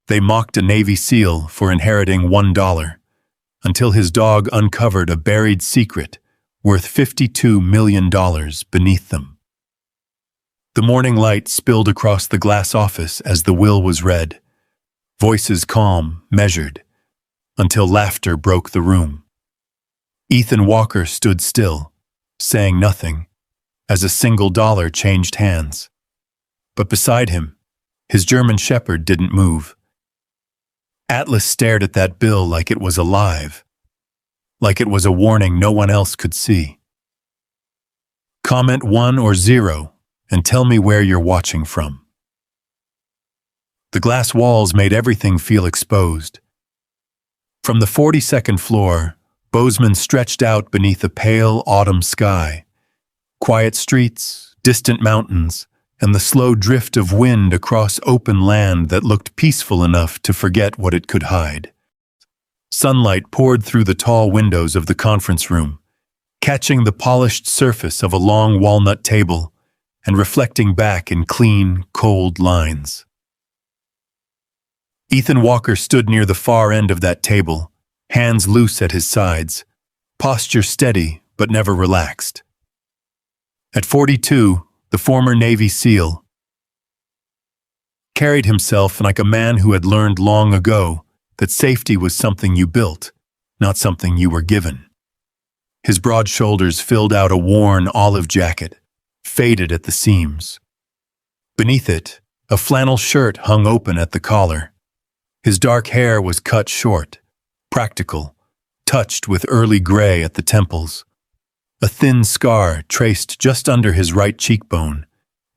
They mocked a Navy SEAL for inheriting $1, until his dog uncovered a buried secret worth $52 million beneath them. The morning light spilled across the glass office as the will was read, voices calm, measured, until laughter broke the room. Ethan Walker stood still, saying nothing, as a single dollar changed hands. But beside him, his German shepherd didn't move. Atlas stared at that bill like it was alive, like it was a warning no one else could see. Comment 1 or 0 and tell me where you're watching from. The glass walls made everything feel exposed. From the 42nd floor, Bozeman stretched out beneath a pale autumn sky. Quiet streets, distant mountains, and the slow drift of wind across open land that looked peaceful enough to forget what it could hide. Sunlight poured through the tall windows of the conference room, catching the polished surface of a long walnut table and reflecting back in clean, cold lines. Ethan Walker stood near the far end of that table, hands loose at his sides, posture steady but never relaxed. At 42, the former Navy SEAL carried himself like a man who had learned long ago that safety was something you built, not something you were given. His broad shoulders filled out a worn olive jacket, faded at the seams. Beneath it, a flannel shirt hung open at the collar. His dark hair was cut short, practical, touched with early gray at the temples. A thin scar traced just under his right cheekbone,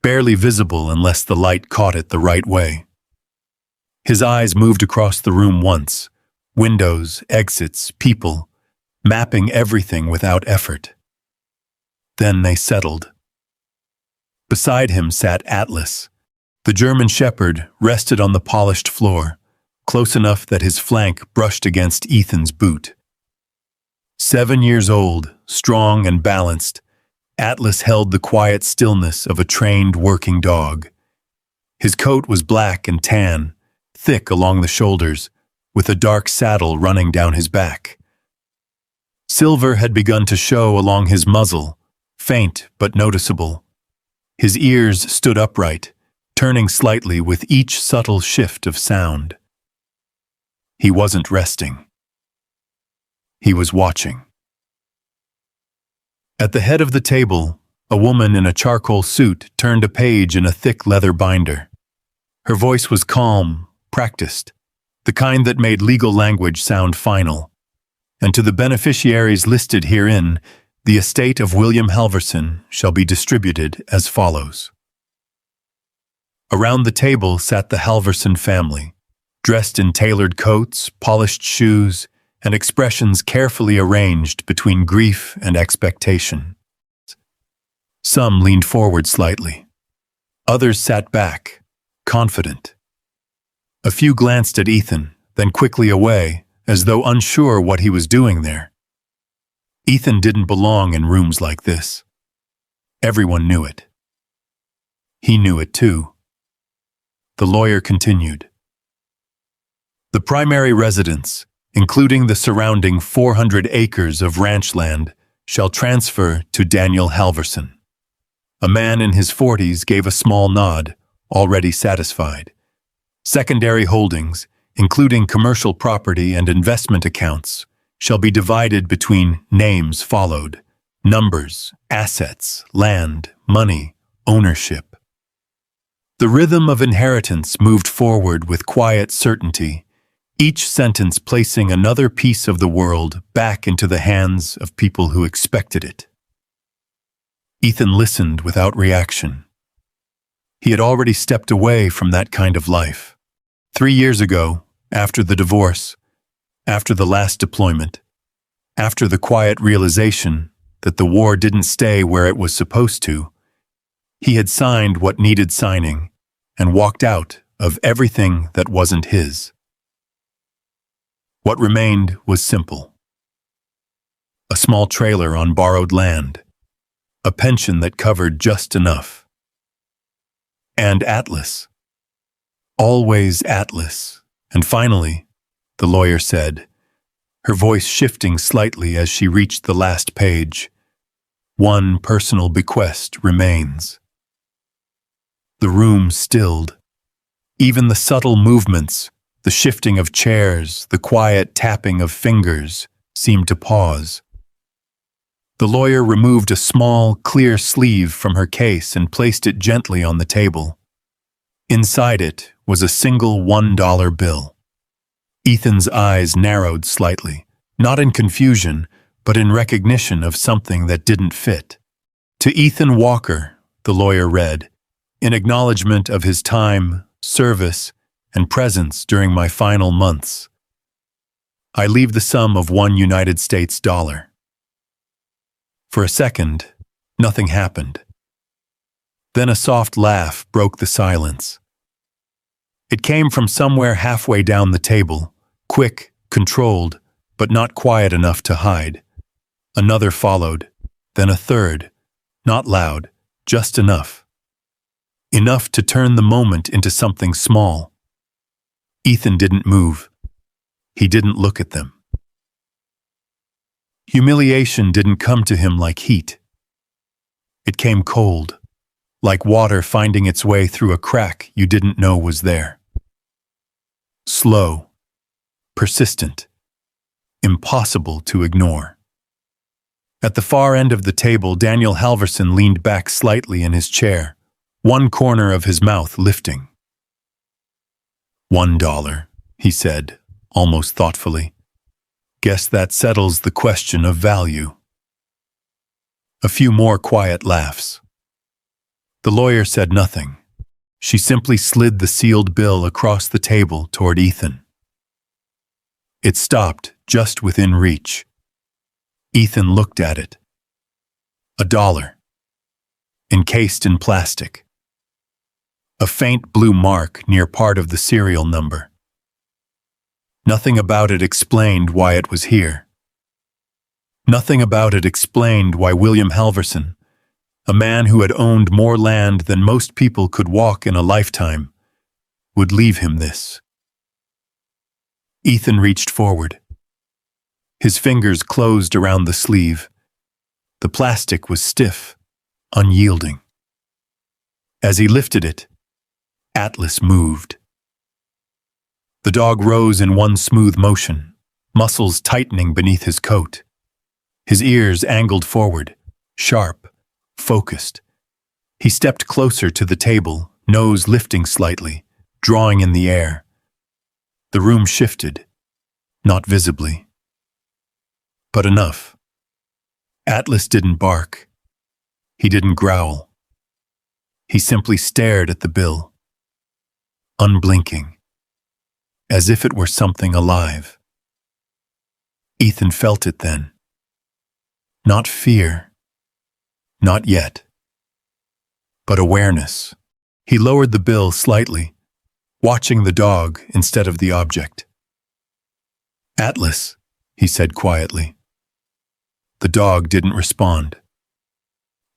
barely visible unless the light caught it the right way. His eyes moved across the room once, windows, exits, people, mapping everything without effort. Then they settled. Beside him sat Atlas. The German shepherd rested on the polished floor, close enough that his flank brushed against Ethan's boot. 7 years old, strong and balanced, Atlas held the quiet stillness of a trained working dog. His coat was black and tan, thick along the shoulders, with a dark saddle running down his back. Silver had begun to show along his muzzle, faint but noticeable. His ears stood upright, turning slightly with each subtle shift of sound. He wasn't resting. He was watching. At the head of the table, a woman in a charcoal suit turned a page in a thick leather binder. Her voice was calm, practiced, the kind that made legal language sound final. And to the beneficiaries listed herein, the estate of William Halverson shall be distributed as follows. Around the table sat the Halverson family, dressed in tailored coats, polished shoes, and expressions carefully arranged between grief and expectation. Some leaned forward slightly. Others sat back, confident. A few glanced at Ethan, then quickly away, as though unsure what he was doing there. Ethan didn't belong in rooms like this. Everyone knew it. He knew it too. The lawyer continued. The primary residence, including the surrounding 400 acres of ranch land, shall transfer to Daniel Halverson. A man in his 40s gave a small nod, already satisfied. Secondary holdings, including commercial property and investment accounts, shall be divided between names followed, numbers, assets, land, money, ownership. The rhythm of inheritance moved forward with quiet certainty, each sentence placing another piece of the world back into the hands of people who expected it. Ethan listened without reaction. He had already stepped away from that kind of life. 3 years ago, after the divorce, after the last deployment, after the quiet realization that the war didn't stay where it was supposed to, he had signed what needed signing and walked out of everything that wasn't his. What remained was simple. A small trailer on borrowed land, a pension that covered just enough. And Atlas. Always Atlas, And finally, the lawyer said, her voice shifting slightly as she reached the last page, one personal bequest remains. The room stilled. Even the subtle movements, the shifting of chairs, the quiet tapping of fingers, seemed to pause. The lawyer removed a small, clear sleeve from her case and placed it gently on the table. Inside it was a single $1 bill. Ethan's eyes narrowed slightly, not in confusion, but in recognition of something that didn't fit. To Ethan Walker, the lawyer read, in acknowledgement of his time, service, and presence during my final months, I leave the sum of $1 US. For a second, nothing happened. Then a soft laugh broke the silence. It came from somewhere halfway down the table, quick, controlled, but not quiet enough to hide. Another followed, then a third, not loud, just enough. Enough to turn the moment into something small. Ethan didn't move. He didn't look at them. Humiliation didn't come to him like heat. It came cold, like water finding its way through a crack you didn't know was there. Slow, persistent, impossible to ignore. At the far end of the table, Daniel Halverson leaned back slightly in his chair, one corner of his mouth lifting. $1, he said, almost thoughtfully. Guess that settles the question of value. A few more quiet laughs. The lawyer said nothing. She simply slid the sealed bill across the table toward Ethan. It stopped just within reach. Ethan looked at it. $1, encased in plastic. A faint blue mark near part of the serial number. Nothing about it explained why it was here. Nothing about it explained why William Halverson, a man who had owned more land than most people could walk in a lifetime, would leave him this. Ethan reached forward. His fingers closed around the sleeve. The plastic was stiff, unyielding. As he lifted it, Atlas moved. The dog rose in one smooth motion, muscles tightening beneath his coat. His ears angled forward, sharp, focused. He stepped closer to the table, nose lifting slightly, drawing in the air. The room shifted, not visibly, but enough. Atlas didn't bark. He didn't growl. He simply stared at the bill, unblinking, as if it were something alive. Ethan felt it then. Not fear, not yet, but awareness. He lowered the bill slightly, watching the dog instead of the object. "Atlas," he said quietly. The dog didn't respond.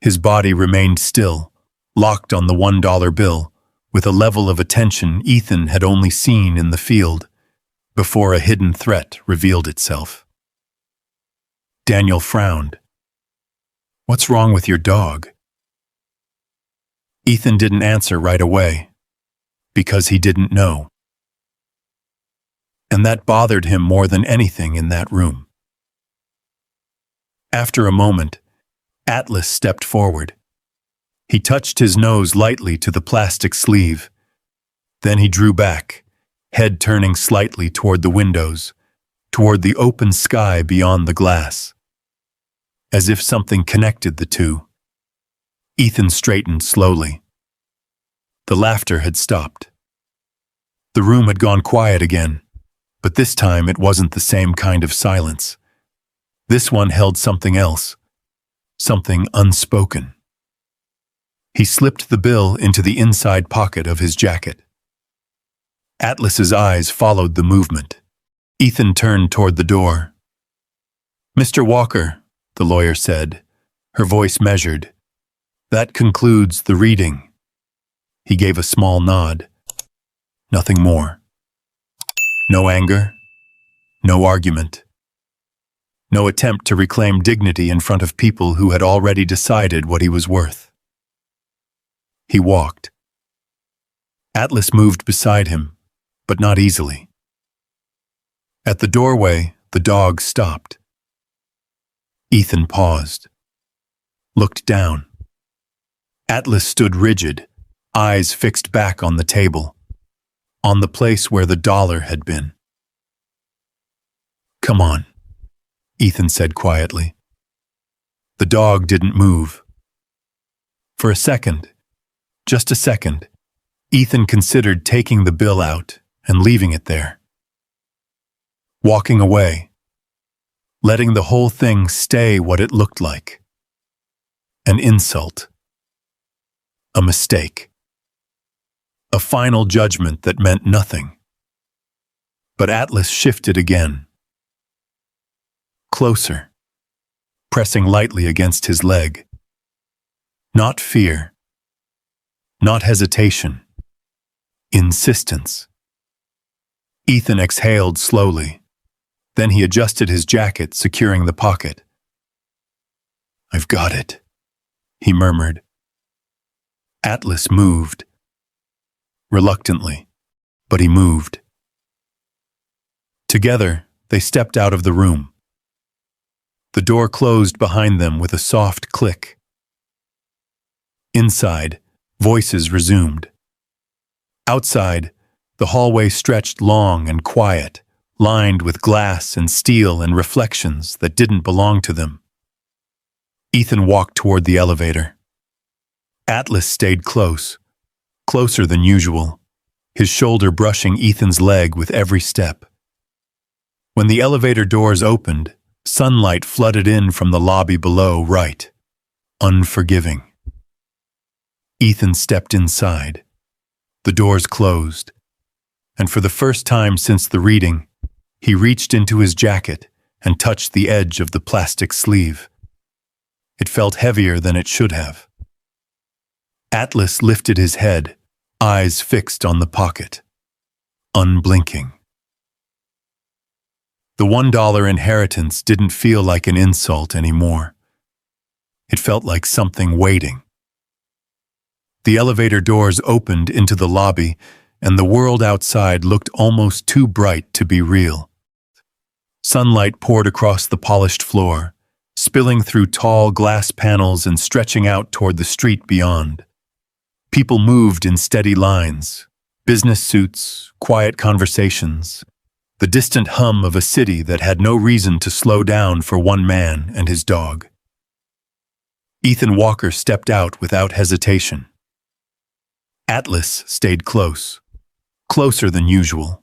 His body remained still, locked on the $1 bill, with a level of attention Ethan had only seen in the field, before a hidden threat revealed itself. Daniel frowned. "What's wrong with your dog?" Ethan didn't answer right away, because he didn't know. And that bothered him more than anything in that room. After a moment, Atlas stepped forward. He touched his nose lightly to the plastic sleeve. Then he drew back, head turning slightly toward the windows, toward the open sky beyond the glass. As if something connected the two, Ethan straightened slowly. The laughter had stopped. The room had gone quiet again, but this time it wasn't the same kind of silence. This one held something else, something unspoken. He slipped the bill into the inside pocket of his jacket. Atlas's eyes followed the movement. Ethan turned toward the door. "Mr. Walker," the lawyer said, her voice measured, "that concludes the reading." He gave a small nod. Nothing more. No anger, no argument, no attempt to reclaim dignity in front of people who had already decided what he was worth. He walked. Atlas moved beside him, but not easily. At the doorway, the dog stopped. Ethan paused, looked down. Atlas stood rigid, eyes fixed back on the table, on the place where the dollar had been. "Come on," Ethan said quietly. The dog didn't move. For a second, just a second, Ethan considered taking the bill out and leaving it there. Walking away, letting the whole thing stay what it looked like. An insult. A mistake. A final judgment that meant nothing. But Atlas shifted again. Closer, pressing lightly against his leg. Not fear. Not hesitation. Insistence. Ethan exhaled slowly. Then he adjusted his jacket, securing the pocket. "I've got it," he murmured. Atlas moved. Reluctantly, but he moved. Together, they stepped out of the room. The door closed behind them with a soft click. Inside, voices resumed. Outside, the hallway stretched long and quiet, lined with glass and steel and reflections that didn't belong to them. Ethan walked toward the elevator. Atlas stayed close, closer than usual, his shoulder brushing Ethan's leg with every step. When the elevator doors opened, sunlight flooded in from the lobby below, right, unforgiving. Ethan stepped inside. The doors closed, and for the first time since the reading, he reached into his jacket and touched the edge of the plastic sleeve. It felt heavier than it should have. Atlas lifted his head, eyes fixed on the pocket, unblinking. The $1 inheritance didn't feel like an insult anymore. It felt like something waiting. The elevator doors opened into the lobby, and the world outside looked almost too bright to be real. Sunlight poured across the polished floor, spilling through tall glass panels and stretching out toward the street beyond. People moved in steady lines, business suits, quiet conversations, the distant hum of a city that had no reason to slow down for one man and his dog. Ethan Walker stepped out without hesitation. Atlas stayed close, closer than usual.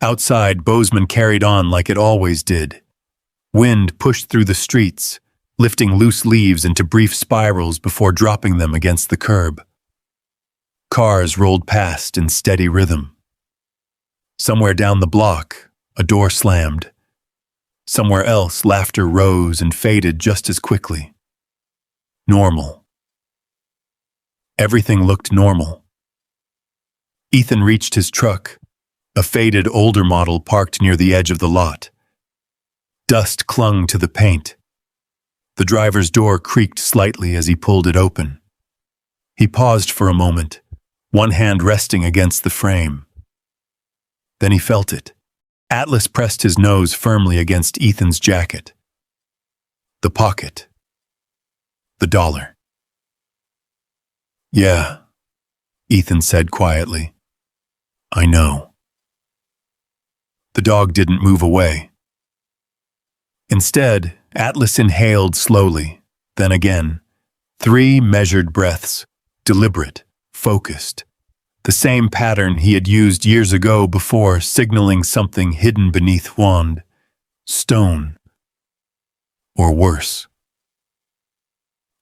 Outside, Bozeman carried on like it always did. Wind pushed through the streets, lifting loose leaves into brief spirals before dropping them against the curb. Cars rolled past in steady rhythm. Somewhere down the block, a door slammed. Somewhere else, laughter rose and faded just as quickly. Normal. Everything looked normal. Ethan reached his truck, a faded older model parked near the edge of the lot. Dust clung to the paint. The driver's door creaked slightly as he pulled it open. He paused for a moment, one hand resting against the frame. Then he felt it. Atlas pressed his nose firmly against Ethan's jacket. The pocket. The dollar. "Yeah," Ethan said quietly. "I know." The dog didn't move away. Instead, Atlas inhaled slowly, then again. 3 measured breaths, deliberate, focused. The same pattern he had used years ago before, signaling something hidden beneath wand, stone, or worse.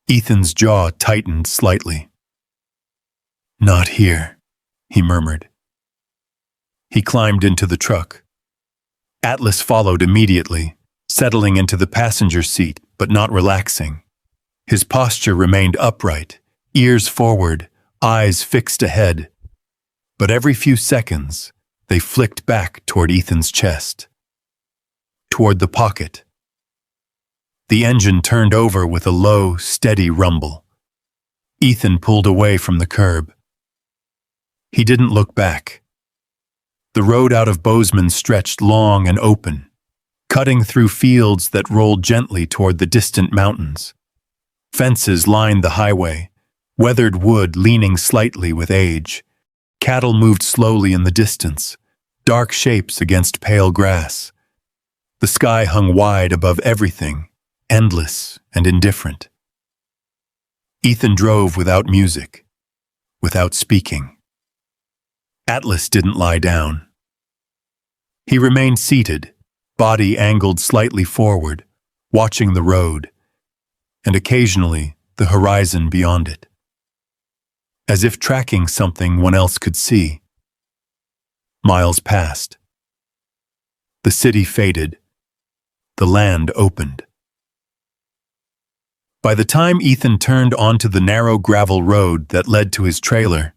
Ethan's jaw tightened slightly. "Not here," he murmured. He climbed into the truck. Atlas followed immediately, settling into the passenger seat but not relaxing. His posture remained upright, ears forward, eyes fixed ahead. But every few seconds, They flicked back toward Ethan's chest, toward the pocket. The engine turned over with a low, steady rumble. Ethan pulled away from the curb. He didn't look back. The road out of Bozeman stretched long and open, cutting through fields that rolled gently toward the distant mountains. Fences lined the highway, weathered wood leaning slightly with age. Cattle moved slowly in the distance, dark shapes against pale grass. The sky hung wide above everything, endless and indifferent. Ethan drove without music, without speaking. Atlas didn't lie down. He remained seated, body angled slightly forward, watching the road, and occasionally the horizon beyond it, as if tracking something one else could see. Miles passed. The city faded. The land opened. By the time Ethan turned onto the narrow gravel road that led to his trailer,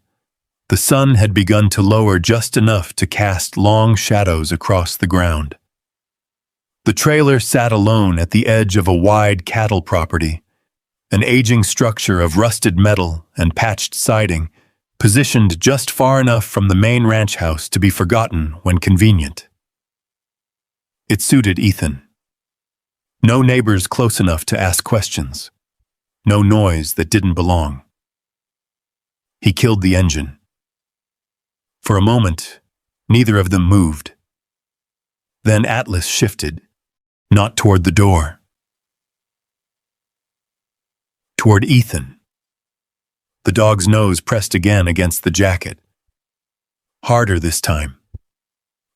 the sun had begun to lower just enough to cast long shadows across the ground. The trailer sat alone at the edge of a wide cattle property, an aging structure of rusted metal and patched siding, positioned just far enough from the main ranch house to be forgotten when convenient. It suited Ethan. No neighbors close enough to ask questions. No noise that didn't belong. He killed the engine. For a moment, neither of them moved. Then Atlas shifted, not toward the door. Toward Ethan. The dog's nose pressed again against the jacket. Harder this time.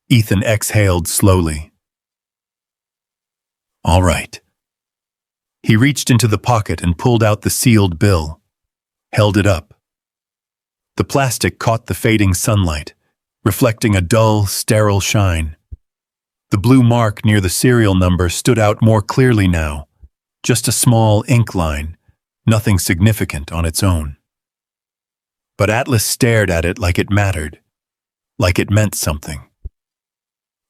Ethan exhaled slowly. All right. He reached into the pocket and pulled out the sealed bill, held it up. The plastic caught the fading sunlight, reflecting a dull, sterile shine. The blue mark near the serial number stood out more clearly now, just a small ink line, nothing significant on its own. But Atlas stared at it like it mattered, like it meant something.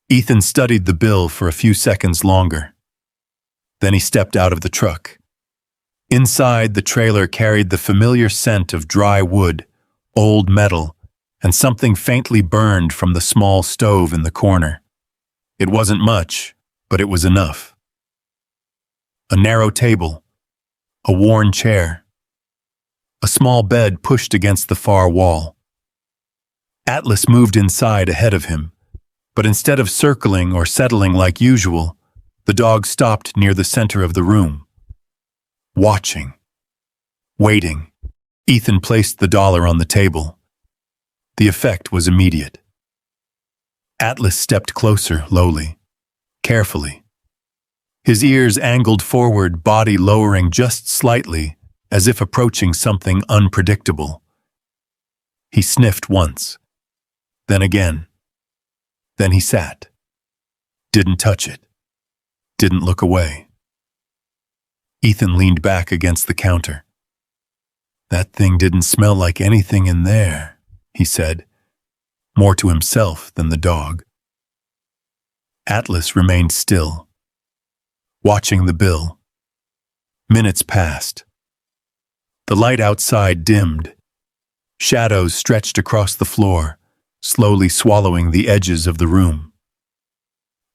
Ethan studied the bill for a few seconds longer. Then he stepped out of the truck. Inside, the trailer carried the familiar scent of dry wood, old metal, and something faintly burned from the small stove in the corner. It wasn't much, but it was enough. A narrow table, a worn chair, a small bed pushed against the far wall. Atlas moved inside ahead of him, but instead of circling or settling like usual, the dog stopped near the center of the room. Watching. Waiting. Ethan placed the dollar on the table. The effect was immediate. Atlas stepped closer, lowly, carefully. His ears angled forward, body lowering just slightly, as if approaching something unpredictable. He sniffed once, then again. Then he sat. Didn't touch it. Didn't look away. Ethan leaned back against the counter. That thing didn't smell like anything in there, he said, more to himself than the dog. Atlas remained still, watching the bill. Minutes passed. The light outside dimmed. Shadows stretched across the floor, slowly swallowing the edges of the room.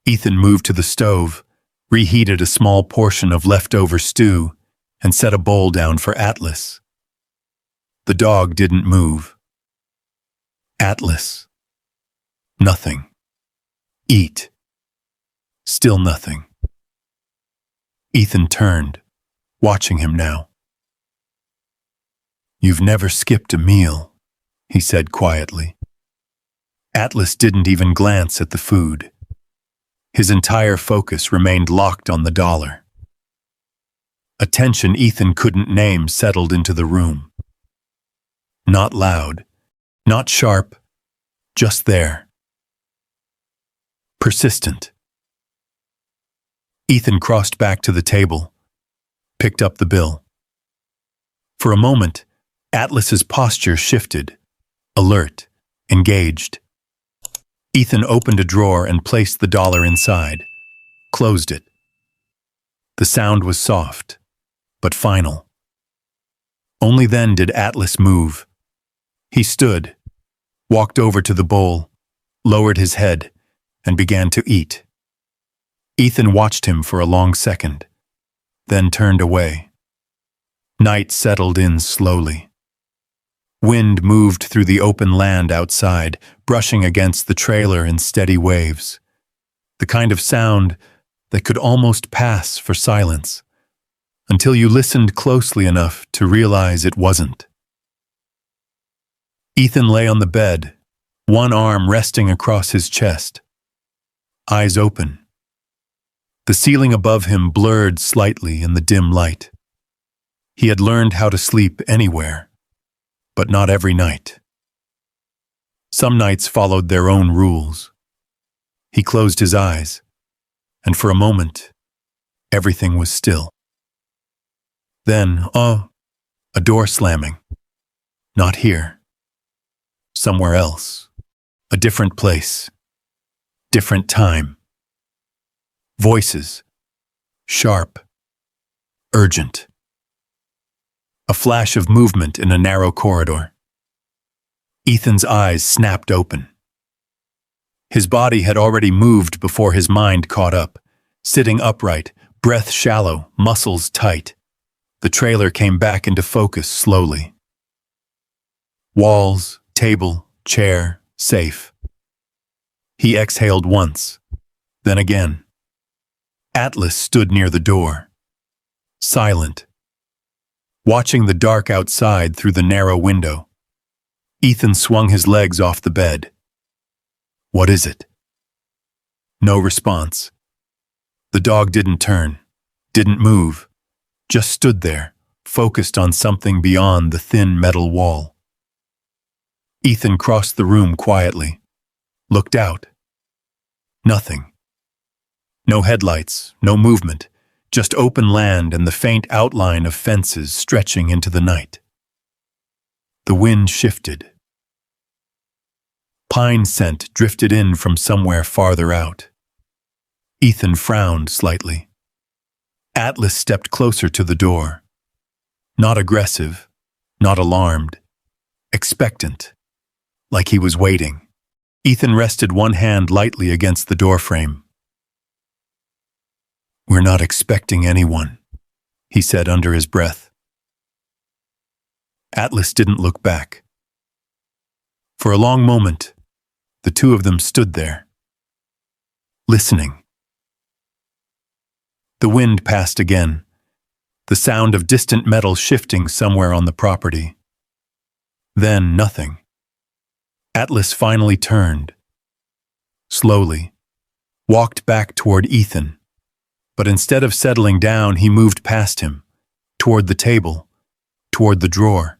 Ethan moved to the stove, reheated a small portion of leftover stew, and set a bowl down for Atlas. The dog didn't move. Atlas. Nothing. Eat. Still nothing. Ethan turned, watching him now. You've never skipped a meal, he said quietly. Atlas didn't even glance at the food. His entire focus remained locked on the dollar. A tension Ethan couldn't name settled into the room. Not loud, not sharp, just there. Persistent. Ethan crossed back to the table, picked up the bill. For a moment, Atlas's posture shifted, alert, engaged. Ethan opened a drawer and placed the dollar inside, closed it. The sound was soft, but final. Only then did Atlas move. He stood, walked over to the bowl, lowered his head, and began to eat. Ethan watched him for a long second, then turned away. Night settled in slowly. Wind moved through the open land outside, brushing against the trailer in steady waves. The kind of sound that could almost pass for silence, until you listened closely enough to realize it wasn't. Ethan lay on the bed, one arm resting across his chest, eyes open. The ceiling above him blurred slightly in the dim light. He had learned how to sleep anywhere, but not every night. Some nights followed their own rules. He closed his eyes, and for a moment, everything was still. Then, a door slamming. Not here. Somewhere else. A different place. Different time. Voices. Sharp. Urgent. A flash of movement in a narrow corridor. Ethan's eyes snapped open. His body had already moved before his mind caught up, sitting upright, breath shallow, muscles tight. The trailer came back into focus slowly. Walls, table, chair, safe. He exhaled once, then again. Atlas stood near the door, silent, watching the dark outside through the narrow window. Ethan swung his legs off the bed. What is it? No response. The dog didn't turn, didn't move, just stood there, focused on something beyond the thin metal wall. Ethan crossed the room quietly, looked out. Nothing. No headlights, no movement, just open land and the faint outline of fences stretching into the night. The wind shifted. Pine scent drifted in from somewhere farther out. Ethan frowned slightly. Atlas stepped closer to the door. Not aggressive, not alarmed, expectant, like he was waiting. Ethan rested one hand lightly against the doorframe. "We're not expecting anyone," he said under his breath. Atlas didn't look back. For a long moment, the two of them stood there, listening. The wind passed again, the sound of distant metal shifting somewhere on the property. Then nothing. Atlas finally turned. Slowly, walked back toward Ethan, but instead of settling down, he moved past him, toward the table, toward the drawer.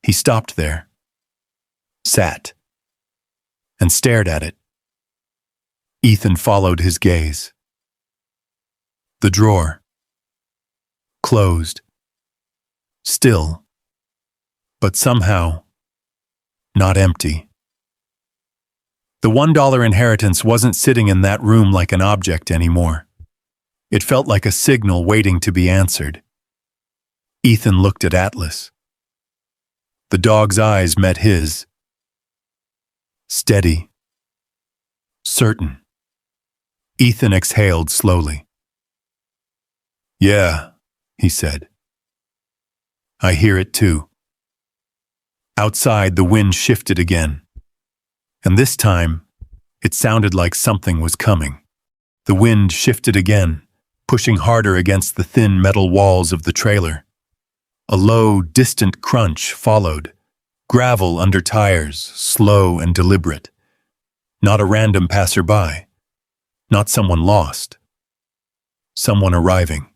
He stopped there, sat, and stared at it. Ethan followed his gaze. The drawer. Closed. Still. But somehow, not empty. The $1 inheritance wasn't sitting in that room like an object anymore. It felt like a signal waiting to be answered. Ethan looked at Atlas. The dog's eyes met his. Steady. Certain. Ethan exhaled slowly. "Yeah," he said. "I hear it too." Outside, the wind shifted again. And this time, it sounded like something was coming. The wind shifted again, pushing harder against the thin metal walls of the trailer. A low, distant crunch followed, gravel under tires, slow and deliberate. Not a random passerby, not someone lost. Someone arriving.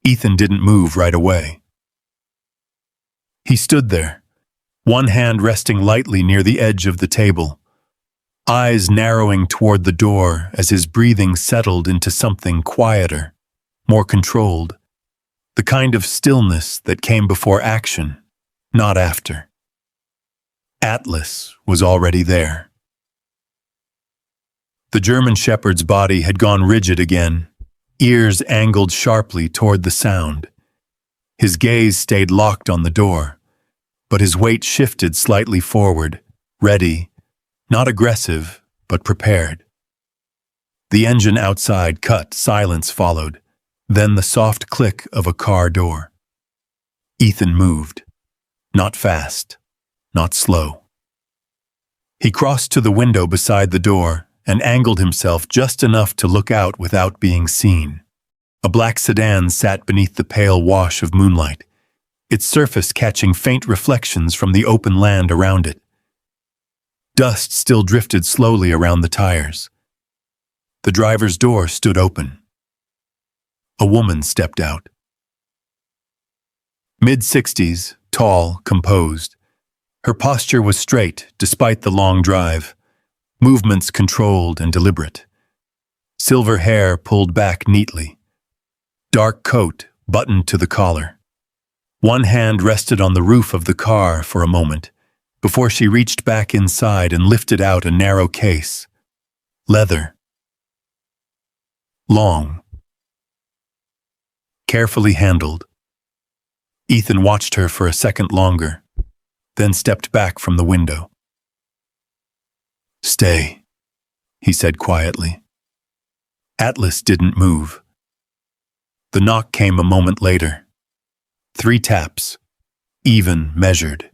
Ethan didn't move right away. He stood there, one hand resting lightly near the edge of the table, eyes narrowing toward the door as his breathing settled into something quieter, more controlled, the kind of stillness that came before action, not after. Atlas was already there. The German shepherd's body had gone rigid again, ears angled sharply toward the sound. His gaze stayed locked on the door, but his weight shifted slightly forward, ready, not aggressive, but prepared. The engine outside cut, silence followed, then the soft click of a car door. Ethan moved, not fast, not slow. He crossed to the window beside the door and angled himself just enough to look out without being seen. A black sedan sat beneath the pale wash of moonlight, its surface catching faint reflections from the open land around it. Dust still drifted slowly around the tires. The driver's door stood open. A woman stepped out. Mid-60s, tall, composed. Her posture was straight despite the long drive, movements controlled and deliberate. Silver hair pulled back neatly. Dark coat buttoned to the collar. One hand rested on the roof of the car for a moment, before she reached back inside and lifted out a narrow case. Leather. Long. Carefully handled. Ethan watched her for a second longer, then stepped back from the window. "Stay," he said quietly. Atlas didn't move. The knock came a moment later. 3 taps, even, measured.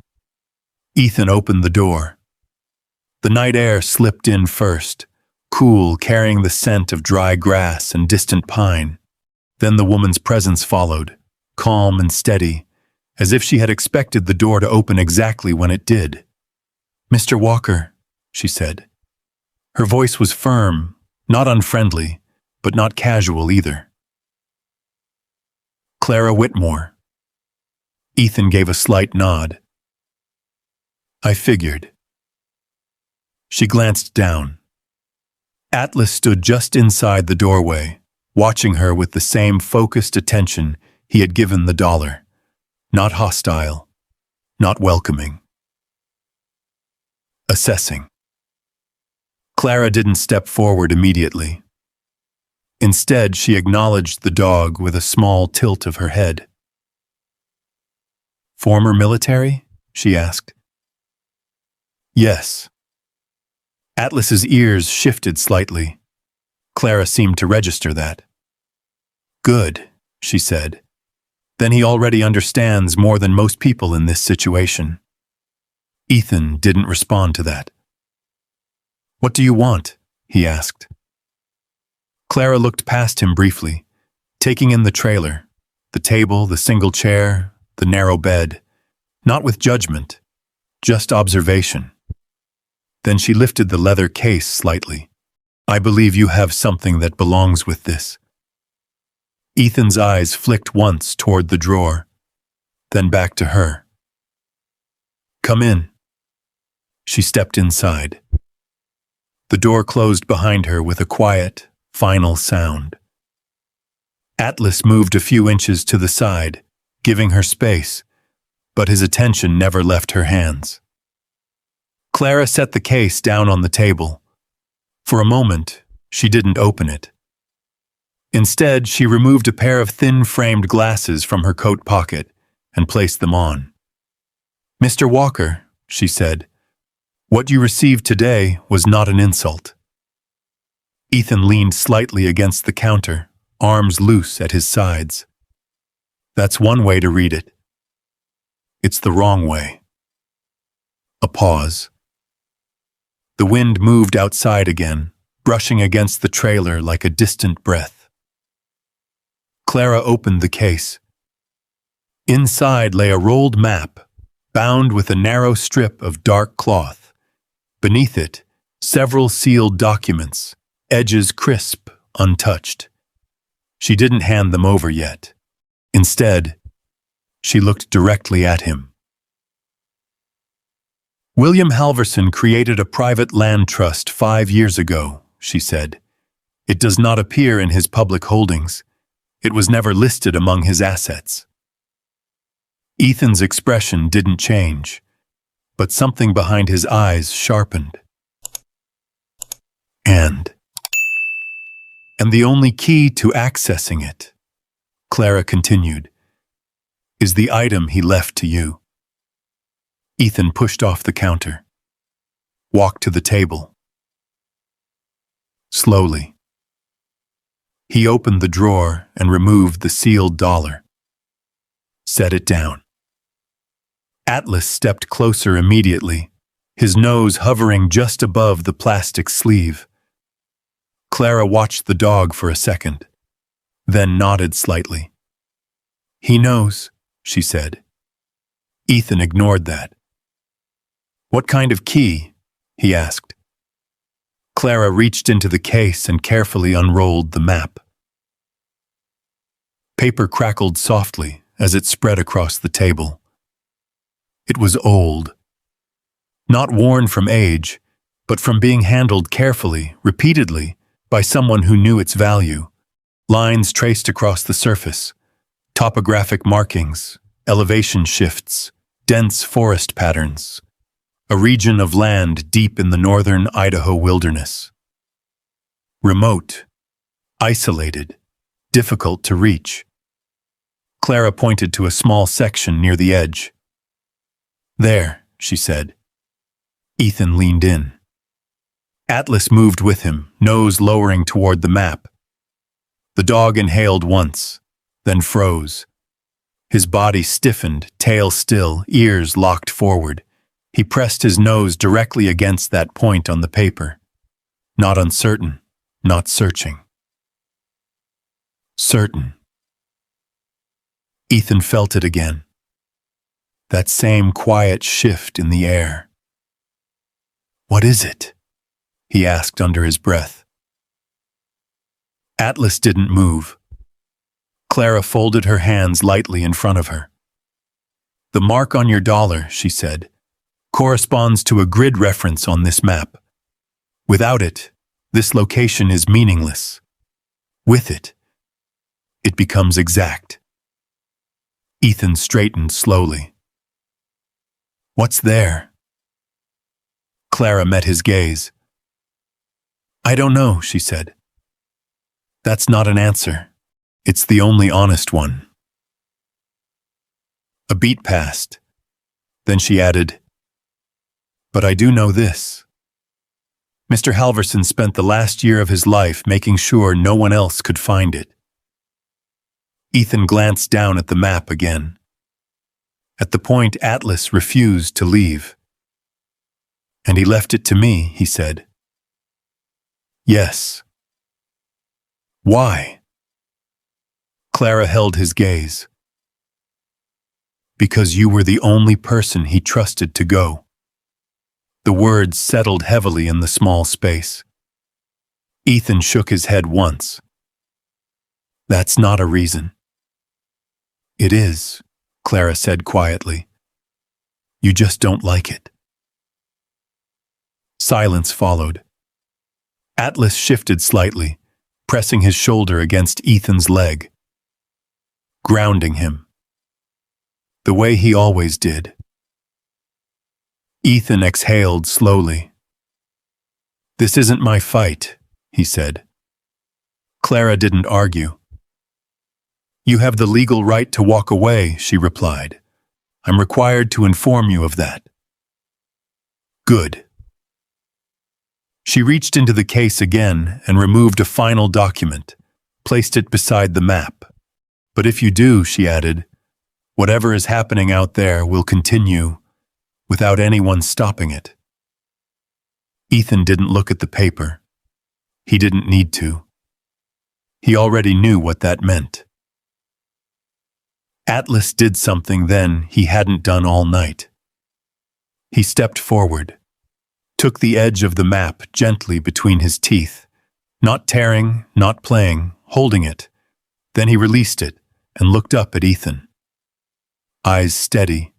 Ethan opened the door. The night air slipped in first, cool, carrying the scent of dry grass and distant pine. Then the woman's presence followed, calm and steady, as if she had expected the door to open exactly when it did. "Mr. Walker," she said. Her voice was firm, not unfriendly, but not casual either. "Clara Whitmore." Ethan gave a slight nod. "I figured." She glanced down. Atlas stood just inside the doorway, watching her with the same focused attention he had given the dollar. Not hostile, not welcoming. Assessing. Clara didn't step forward immediately. Instead, she acknowledged the dog with a small tilt of her head. "Former military?" she asked. "Yes." Atlas's ears shifted slightly. Clara seemed to register that. "Good," she said. "Then he already understands more than most people in this situation." Ethan didn't respond to that. "What do you want?" he asked. Clara looked past him briefly, taking in the trailer, the table, the single chair, the narrow bed, not with judgment, just observation. Then she lifted the leather case slightly. "I believe you have something that belongs with this." Ethan's eyes flicked once toward the drawer, then back to her. "Come in." She stepped inside. The door closed behind her with a quiet, final sound. Atlas moved a few inches to the side, giving her space, but his attention never left her hands. Clara set the case down on the table. For a moment, she didn't open it. Instead, she removed a pair of thin-framed glasses from her coat pocket and placed them on. "Mr. Walker," she said, "what you received today was not an insult." Ethan leaned slightly against the counter, arms loose at his sides. "That's one way to read it. It's the wrong way." A pause. The wind moved outside again, brushing against the trailer like a distant breath. Clara opened the case. Inside lay a rolled map, bound with a narrow strip of dark cloth. Beneath it, several sealed documents, edges crisp, untouched. She didn't hand them over yet. Instead, she looked directly at him. "William Halverson created a private land trust 5 years ago," she said. "It does not appear in his public holdings. It was never listed among his assets." Ethan's expression didn't change, but something behind his eyes sharpened. And the only key to accessing it, Clara continued, is the item he left to you. Ethan pushed off the counter, walked to the table. Slowly, he opened the drawer and removed the sealed dollar. Set it down. Atlas stepped closer immediately, his nose hovering just above the plastic sleeve. Clara watched the dog for a second, then nodded slightly. "He knows," she said. Ethan ignored that. "What kind of key?" he asked. Clara reached into the case and carefully unrolled the map. Paper crackled softly as it spread across the table. It was old. Not worn from age, but from being handled carefully, repeatedly, by someone who knew its value. Lines traced across the surface, topographic markings, elevation shifts, dense forest patterns. A region of land deep in the northern Idaho wilderness. Remote, isolated, difficult to reach. Clara pointed to a small section near the edge. "There," she said. Ethan leaned in. Atlas moved with him, nose lowering toward the map. The dog inhaled once, then froze. His body stiffened, tail still, ears locked forward. He pressed his nose directly against that point on the paper. Not uncertain, not searching. Certain. Ethan felt it again. That same quiet shift in the air. "What is it?" he asked under his breath. Atlas didn't move. Clara folded her hands lightly in front of her. "The mark on your dollar," she said, "corresponds to a grid reference on this map. Without it, this location is meaningless. With it, it becomes exact." Ethan straightened slowly. "What's there?" Clara met his gaze. "I don't know," she said. "That's not an answer. It's the only honest one." A beat passed. Then she added, "But I do know this. Mr. Halverson spent the last year of his life making sure no one else could find it." Ethan glanced down at the map again. At the point Atlas refused to leave. "And he left it to me," he said. "Yes." "Why?" Clara held his gaze. "Because you were the only person he trusted to go." The words settled heavily in the small space. Ethan shook his head once. "That's not a reason." "It is," Clara said quietly. "You just don't like it." Silence followed. Atlas shifted slightly, pressing his shoulder against Ethan's leg, grounding him, the way he always did. Ethan exhaled slowly. "This isn't my fight," he said. Clara didn't argue. "You have the legal right to walk away," she replied. "I'm required to inform you of that." "Good." She reached into the case again and removed a final document, placed it beside the map. "But if you do," she added, "whatever is happening out there will continue without anyone stopping it." Ethan didn't look at the paper. He didn't need to. He already knew what that meant. Atlas did something then he hadn't done all night. He stepped forward, took the edge of the map gently between his teeth, not tearing, not playing, holding it. Then he released it and looked up at Ethan. Eyes steady.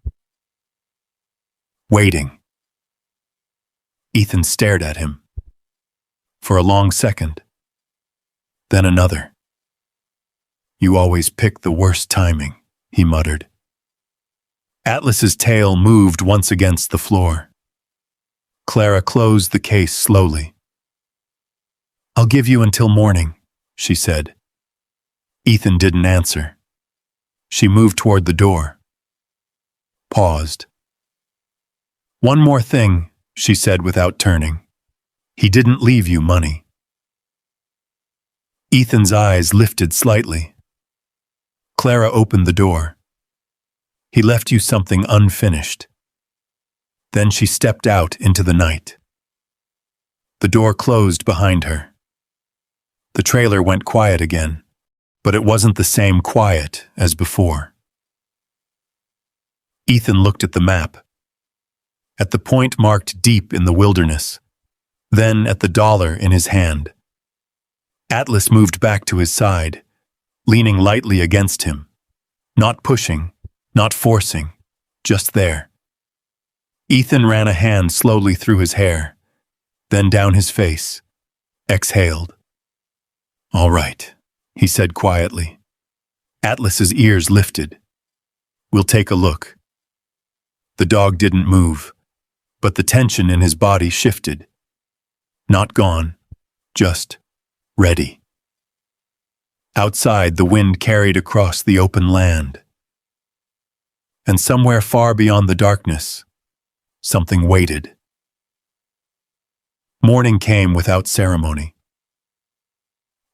Waiting. Ethan stared at him. For a long second. Then another. "You always pick the worst timing," he muttered. Atlas's tail moved once against the floor. Clara closed the case slowly. "I'll give you until morning," she said. Ethan didn't answer. She moved toward the door. Paused. "One more thing," she said without turning. "He didn't leave you money." Ethan's eyes lifted slightly. Clara opened the door. "He left you something unfinished." Then she stepped out into the night. The door closed behind her. The trailer went quiet again, but it wasn't the same quiet as before. Ethan looked at the map, at the point marked deep in the wilderness, then at the dollar in his hand. Atlas moved back to his side, leaning lightly against him, not pushing, not forcing, just there. Ethan ran a hand slowly through his hair, then down his face, exhaled. "All right," he said quietly. Atlas's ears lifted. "We'll take a look." The dog didn't move, but the tension in his body shifted. Not gone, just ready. Outside, the wind carried across the open land. And somewhere far beyond the darkness, something waited. Morning came without ceremony.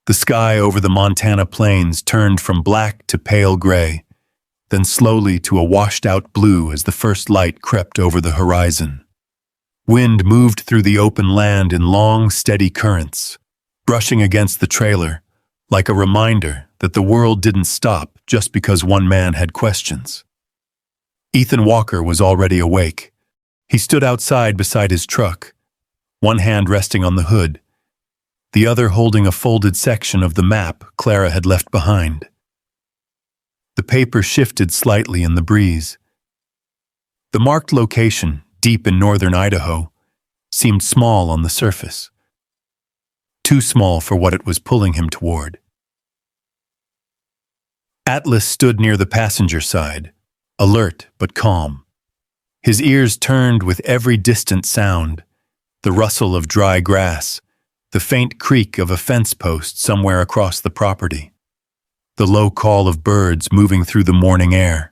The sky over the Montana plains turned from black to pale gray, then slowly to a washed-out blue as the first light crept over the horizon. Wind moved through the open land in long, steady currents, brushing against the trailer, like a reminder that the world didn't stop just because one man had questions. Ethan Walker was already awake. He stood outside beside his truck, one hand resting on the hood, the other holding a folded section of the map Clara had left behind. The paper shifted slightly in the breeze. The marked location, deep in northern Idaho, seemed small on the surface. Too small for what it was pulling him toward. Atlas stood near the passenger side, alert but calm. His ears turned with every distant sound, the rustle of dry grass, the faint creak of a fence post somewhere across the property, the low call of birds moving through the morning air.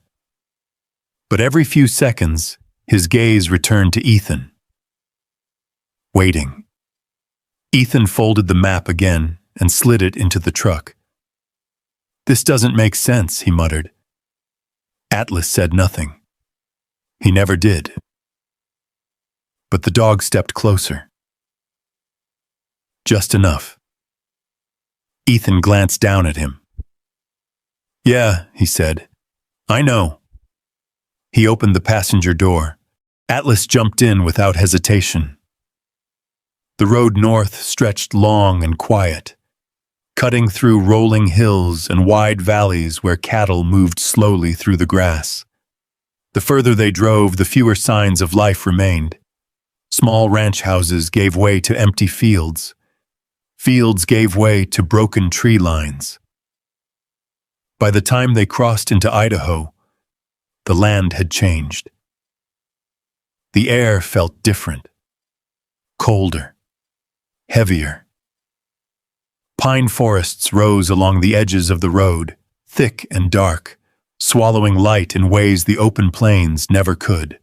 But every few seconds, his gaze returned to Ethan. Waiting. Ethan folded the map again and slid it into the truck. "This doesn't make sense," he muttered. Atlas said nothing. He never did. But the dog stepped closer. Just enough. Ethan glanced down at him. "Yeah," he said. "I know." He opened the passenger door. Atlas jumped in without hesitation. The road north stretched long and quiet, cutting through rolling hills and wide valleys where cattle moved slowly through the grass. The further they drove, the fewer signs of life remained. Small ranch houses gave way to empty fields. Fields gave way to broken tree lines. By the time they crossed into Idaho, the land had changed. The air felt different, colder, heavier. Pine forests rose along the edges of the road, thick and dark, swallowing light in ways the open plains never could.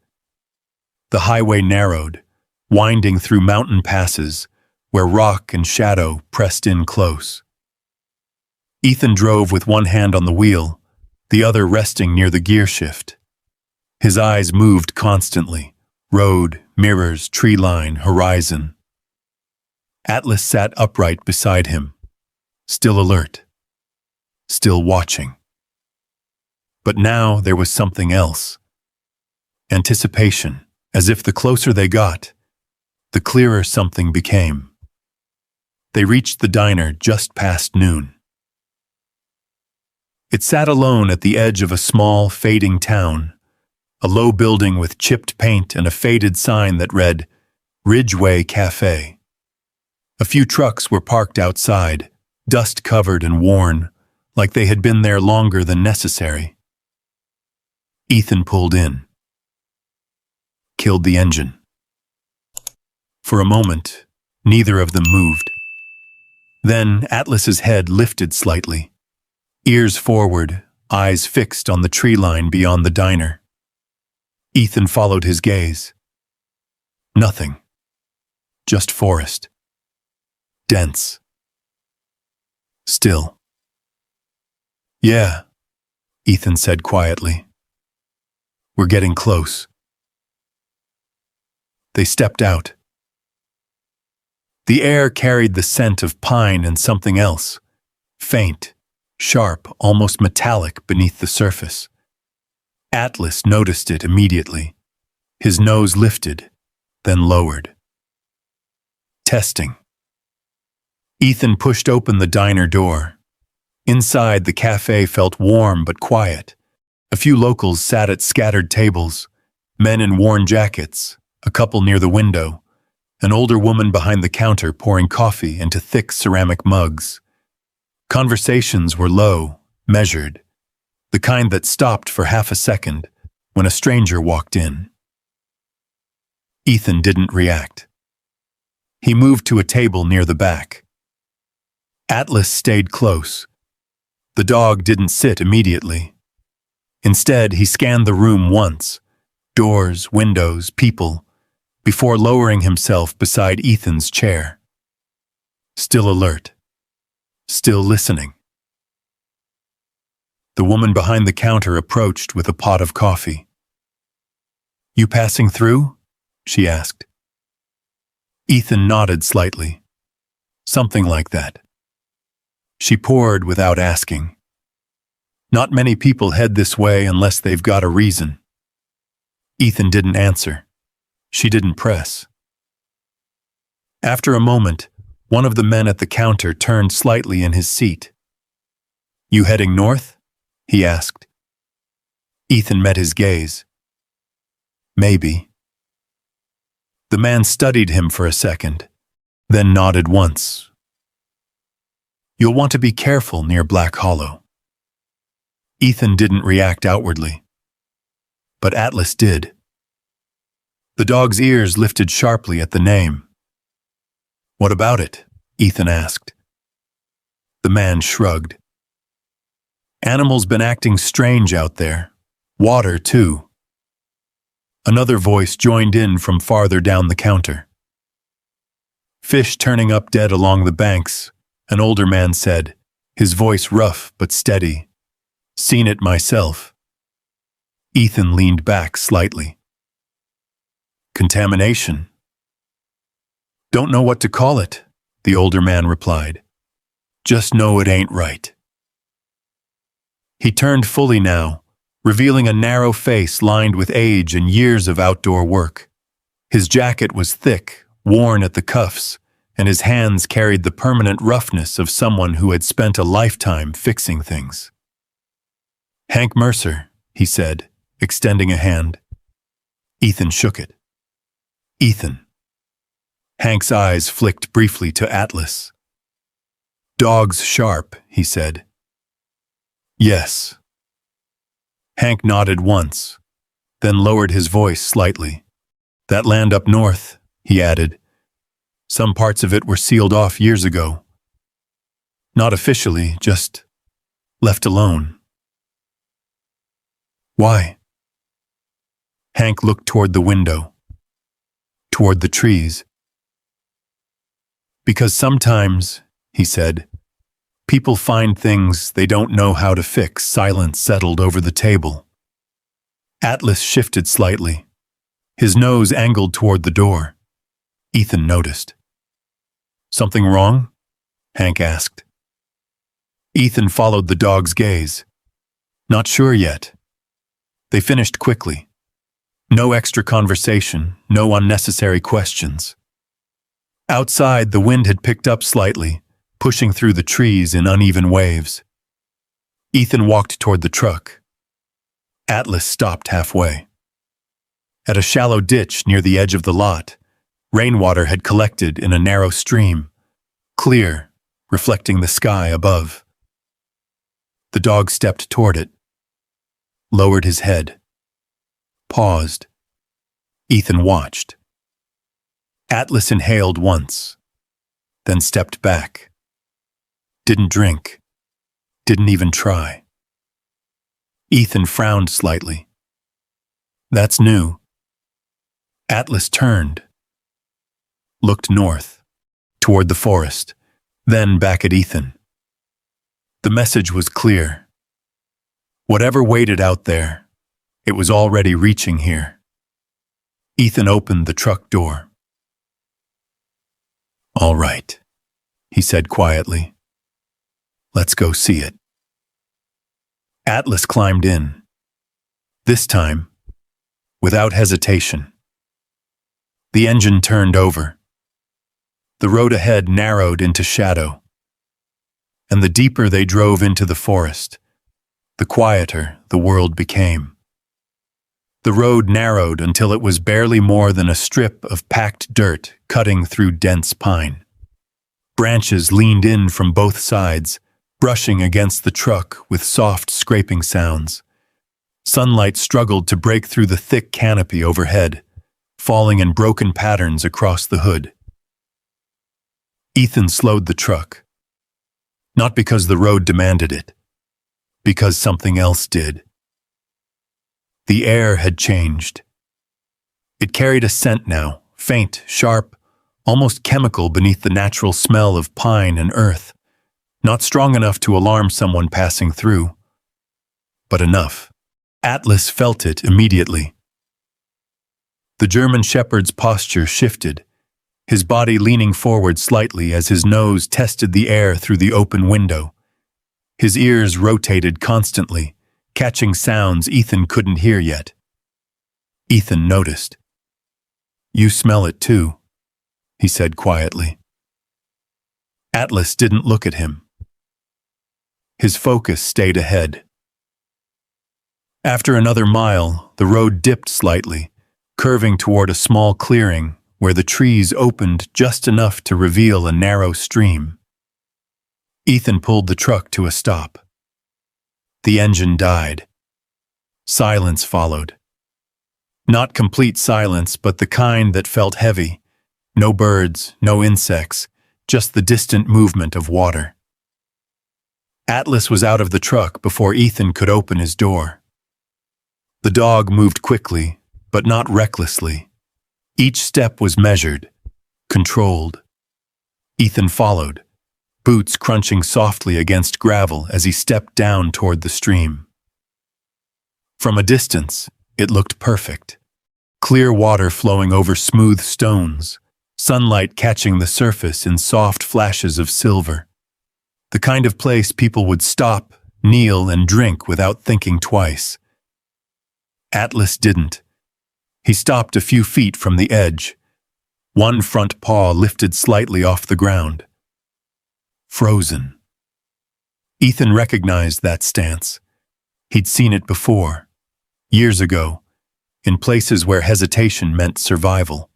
The highway narrowed, winding through mountain passes where rock and shadow pressed in close. Ethan drove with one hand on the wheel, the other resting near the gear shift. His eyes moved constantly, road, mirrors, tree line, horizon. Atlas sat upright beside him, still alert, still watching. But now there was something else. Anticipation, as if the closer they got, the clearer something became. They reached the diner just past noon. It sat alone at the edge of a small, fading town, a low building with chipped paint and a faded sign that read, Ridgeway Cafe. A few trucks were parked outside, dust-covered and worn, like they had been there longer than necessary. Ethan pulled in. Killed the engine. For a moment, neither of them moved. Then Atlas's head lifted slightly, ears forward, eyes fixed on the tree line beyond the diner. Ethan followed his gaze. Nothing. Just forest. Dense. Still. Yeah, Ethan said quietly. We're getting close. They stepped out. The air carried the scent of pine and something else, faint, sharp, almost metallic beneath the surface. Atlas noticed it immediately. His nose lifted, then lowered. Testing. Ethan pushed open the diner door. Inside, the cafe felt warm but quiet. A few locals sat at scattered tables, men in worn jackets, a couple near the window, an older woman behind the counter pouring coffee into thick ceramic mugs. Conversations were low, measured, the kind that stopped for half a second when a stranger walked in. Ethan didn't react. He moved to a table near the back. Atlas stayed close. The dog didn't sit immediately. Instead, he scanned the room once, doors, windows, people, before lowering himself beside Ethan's chair. Still alert. Still listening. The woman behind the counter approached with a pot of coffee. "You passing through?" she asked. Ethan nodded slightly. Something like that. She poured without asking. Not many people head this way unless they've got a reason. Ethan didn't answer. She didn't press. After a moment, one of the men at the counter turned slightly in his seat. "You heading north?" he asked. Ethan met his gaze. "Maybe." The man studied him for a second, then nodded once. "You'll want to be careful near Black Hollow." Ethan didn't react outwardly, but Atlas did. The dog's ears lifted sharply at the name. "What about it?" Ethan asked. The man shrugged. "Animals been acting strange out there. Water, too." Another voice joined in from farther down the counter. "Fish turning up dead along the banks," an older man said, his voice rough but steady. "Seen it myself." Ethan leaned back slightly. "Contamination?" "Don't know what to call it," the older man replied. "Just know it ain't right." He turned fully now, revealing a narrow face lined with age and years of outdoor work. His jacket was thick, worn at the cuffs, and his hands carried the permanent roughness of someone who had spent a lifetime fixing things. "Hank Mercer," he said, extending a hand. Ethan shook it. "Ethan." Hank's eyes flicked briefly to Atlas. "Dog's sharp," he said. "Yes." Hank nodded once, then lowered his voice slightly. "That land up north," he added. "Some parts of it were sealed off years ago. Not officially, just left alone." "Why?" Hank looked toward the window, toward the trees. "Because sometimes," he said, "people find things they don't know how to fix." Silence settled over the table. Atlas shifted slightly, his nose angled toward the door. Ethan noticed. "Something wrong?" Hank asked. Ethan followed the dog's gaze. "Not sure yet." They finished quickly. No extra conversation, no unnecessary questions. Outside, the wind had picked up slightly, pushing through the trees in uneven waves. Ethan walked toward the truck. Atlas stopped halfway. At a shallow ditch near the edge of the lot, rainwater had collected in a narrow stream, clear, reflecting the sky above. The dog stepped toward it, lowered his head. paused. Ethan watched. Atlas inhaled once, then stepped back. Didn't drink. Didn't even try. Ethan frowned slightly. That's new. Atlas turned, looked north, toward the forest, then back at Ethan. The message was clear. Whatever waited out there, it was already reaching here. Ethan opened the truck door. "All right," he said quietly. "Let's go see it." Atlas climbed in. This time, without hesitation. The engine turned over. The road ahead narrowed into shadow. And the deeper they drove into the forest, the quieter the world became. The road narrowed until it was barely more than a strip of packed dirt cutting through dense pine. Branches leaned in from both sides, brushing against the truck with soft scraping sounds. Sunlight struggled to break through the thick canopy overhead, falling in broken patterns across the hood. Ethan slowed the truck. Not because the road demanded it, because something else did. The air had changed. It carried a scent now, faint, sharp, almost chemical beneath the natural smell of pine and earth. Not strong enough to alarm someone passing through, but enough. Atlas felt it immediately. The German shepherd's posture shifted, his body leaning forward slightly as his nose tested the air through the open window. His ears rotated constantly, catching sounds Ethan couldn't hear yet. Ethan noticed. "You smell it too," he said quietly. Atlas didn't look at him. His focus stayed ahead. After another mile, the road dipped slightly, curving toward a small clearing where the trees opened just enough to reveal a narrow stream. Ethan pulled the truck to a stop. The engine died. Silence followed. Not complete silence, but the kind that felt heavy. No birds, no insects, just the distant movement of water. Atlas was out of the truck before Ethan could open his door. The dog moved quickly, but not recklessly. Each step was measured, controlled. Ethan followed, boots crunching softly against gravel as he stepped down toward the stream. From a distance, it looked perfect. Clear water flowing over smooth stones, sunlight catching the surface in soft flashes of silver. The kind of place people would stop, kneel, and drink without thinking twice. Atlas didn't. He stopped a few feet from the edge, one front paw lifted slightly off the ground. Frozen. Ethan recognized that stance. He'd seen it before, years ago, in places where hesitation meant survival.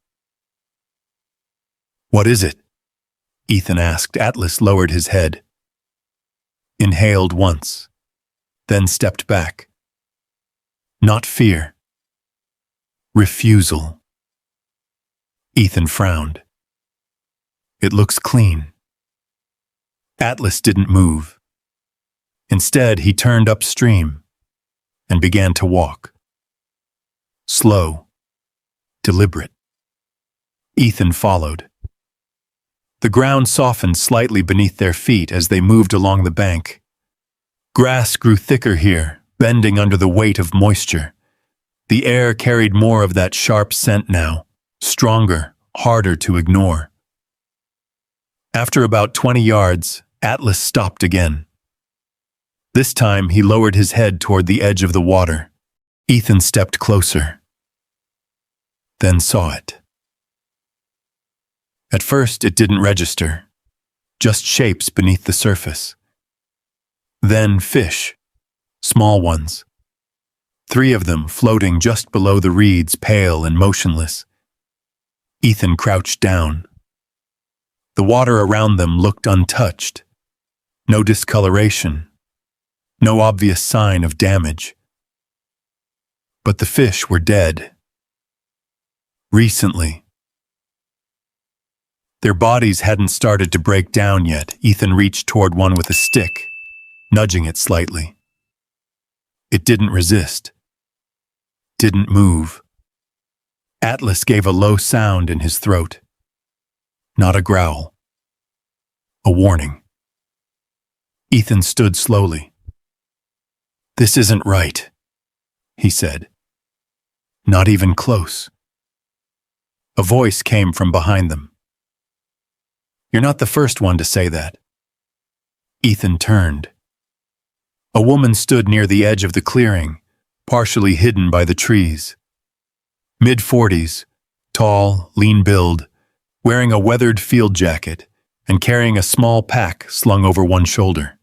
"What is it?" Ethan asked. Atlas lowered his head. Inhaled once, then stepped back. Not fear. Refusal. Ethan frowned. "It looks clean." Atlas didn't move. Instead, he turned upstream and began to walk. Slow, deliberate. Ethan followed. The ground softened slightly beneath their feet as they moved along the bank. Grass grew thicker here, bending under the weight of moisture. The air carried more of that sharp scent now, stronger, harder to ignore. After about 20 yards, Atlas stopped again. This time he lowered his head toward the edge of the water. Ethan stepped closer, then saw it. At first it didn't register, just shapes beneath the surface. Then fish, small ones. 3 of them floating just below the reeds, pale and motionless. Ethan crouched down. The water around them looked untouched. No discoloration. No obvious sign of damage. but the fish were dead. Recently. Their bodies hadn't started to break down yet. Ethan reached toward one with a stick, nudging it slightly. It didn't resist. Didn't move. Atlas gave a low sound in his throat. Not a growl. A warning. Ethan stood slowly. "This isn't right," he said. "Not even close." A voice came from behind them. "You're not the first one to say that." Ethan turned. A woman stood near the edge of the clearing, partially hidden by the trees. Mid-40s, tall, lean build, wearing a weathered field jacket and carrying a small pack slung over one shoulder.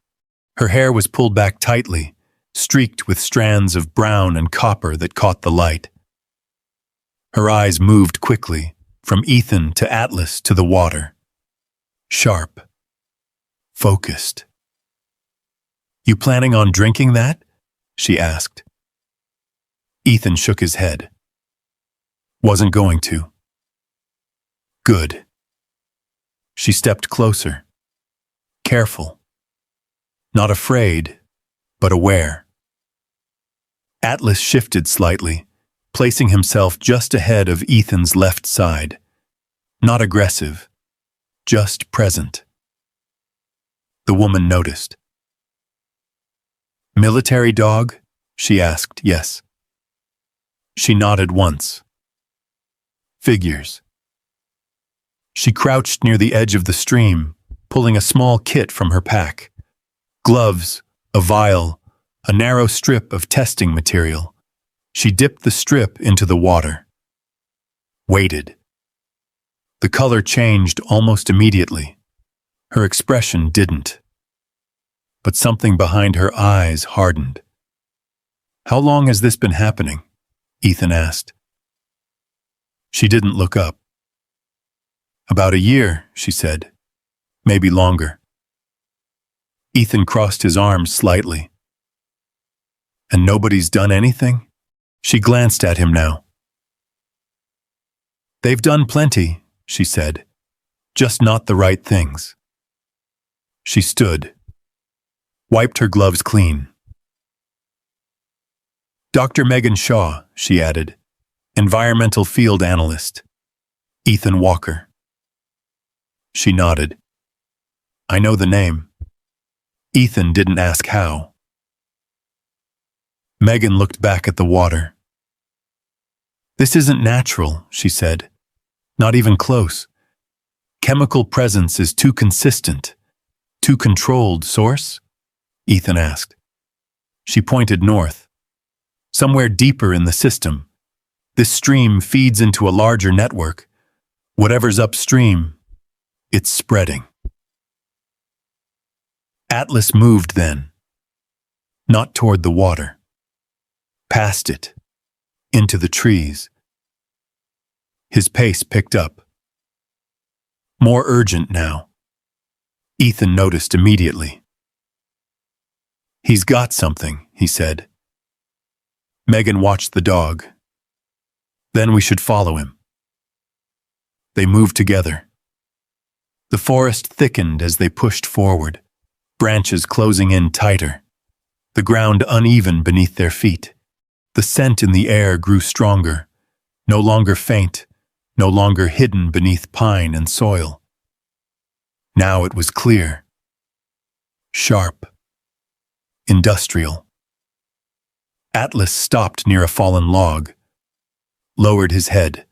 Her hair was pulled back tightly, streaked with strands of brown and copper that caught the light. Her eyes moved quickly, from Ethan to Atlas to the water. Sharp. Focused. "You planning on drinking that?" she asked. Ethan shook his head. "Wasn't going to." "Good." She stepped closer. Careful. Not afraid, but aware. Atlas shifted slightly, placing himself just ahead of Ethan's left side. Not aggressive, just present. The woman noticed. "Military dog?" she asked. "Yes." She nodded once. "Figures." She crouched near the edge of the stream, pulling a small kit from her pack. Gloves, a vial, a narrow strip of testing material. She dipped the strip into the water. Waited. The color changed almost immediately. Her expression didn't. But something behind her eyes hardened. "How long has this been happening?" Ethan asked. She didn't look up. "About a year," she said. "Maybe longer." Ethan crossed his arms slightly. "And nobody's done anything?" She glanced at him now. "They've done plenty," she said. "Just not the right things." She stood, wiped her gloves clean. "Dr. Megan Shaw," she added, "environmental field analyst. Ethan Walker." She nodded. "I know the name." Ethan didn't ask how. Megan looked back at the water. "This isn't natural," she said. "Not even close. Chemical presence is too consistent, too controlled. Source?" Ethan asked. She pointed north. "Somewhere deeper in the system. This stream feeds into a larger network. Whatever's upstream, it's spreading." Atlas moved then. Not toward the water. Past it. Into the trees. His pace picked up. More urgent now. Ethan noticed immediately. "He's got something," he said. Megan watched the dog. "Then we should follow him." They moved together. The forest thickened as they pushed forward, branches closing in tighter, the ground uneven beneath their feet. The scent in the air grew stronger, no longer faint, no longer hidden beneath pine and soil. Now it was clear. Sharp. Industrial. Atlas stopped near a fallen log, lowered his head,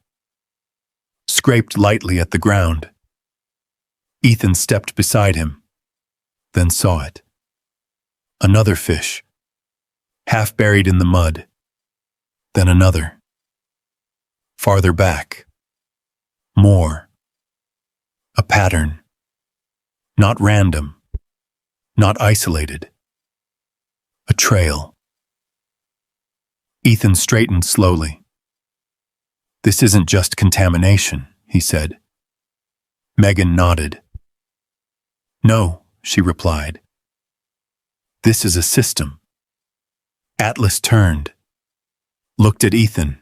scraped lightly at the ground. Ethan stepped beside him, then saw it. Another fish, half buried in the mud, then another. Farther back. More. A pattern. Not random. Not isolated. A trail. Ethan straightened slowly. "This isn't just contamination," he said. Megan nodded. "No," she replied. "This is a system." Atlas turned. looked at Ethan,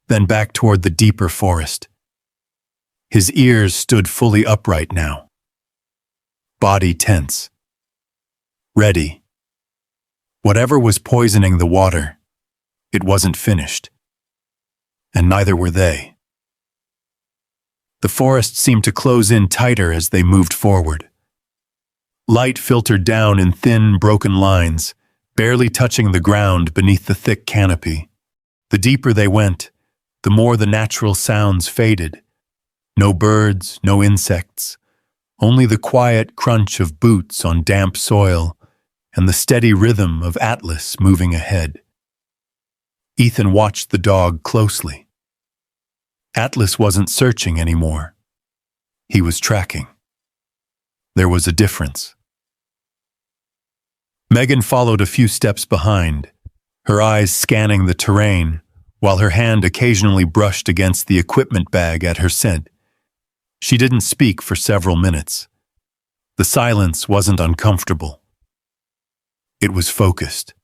then back toward the deeper forest. His ears stood fully upright now. Body tense. Ready. Whatever was poisoning the water, it wasn't finished. And neither were they. The forest seemed to close in tighter as they moved forward. Light filtered down in thin, broken lines, barely touching the ground beneath the thick canopy. The deeper they went, the more the natural sounds faded. No birds, no insects, only the quiet crunch of boots on damp soil and the steady rhythm of Atlas moving ahead. Ethan watched the dog closely. Atlas wasn't searching anymore. He was tracking. There was a difference. Megan followed a few steps behind, her eyes scanning the terrain, while her hand occasionally brushed against the equipment bag at her scent. She didn't speak for several minutes. The silence wasn't uncomfortable. It was focused.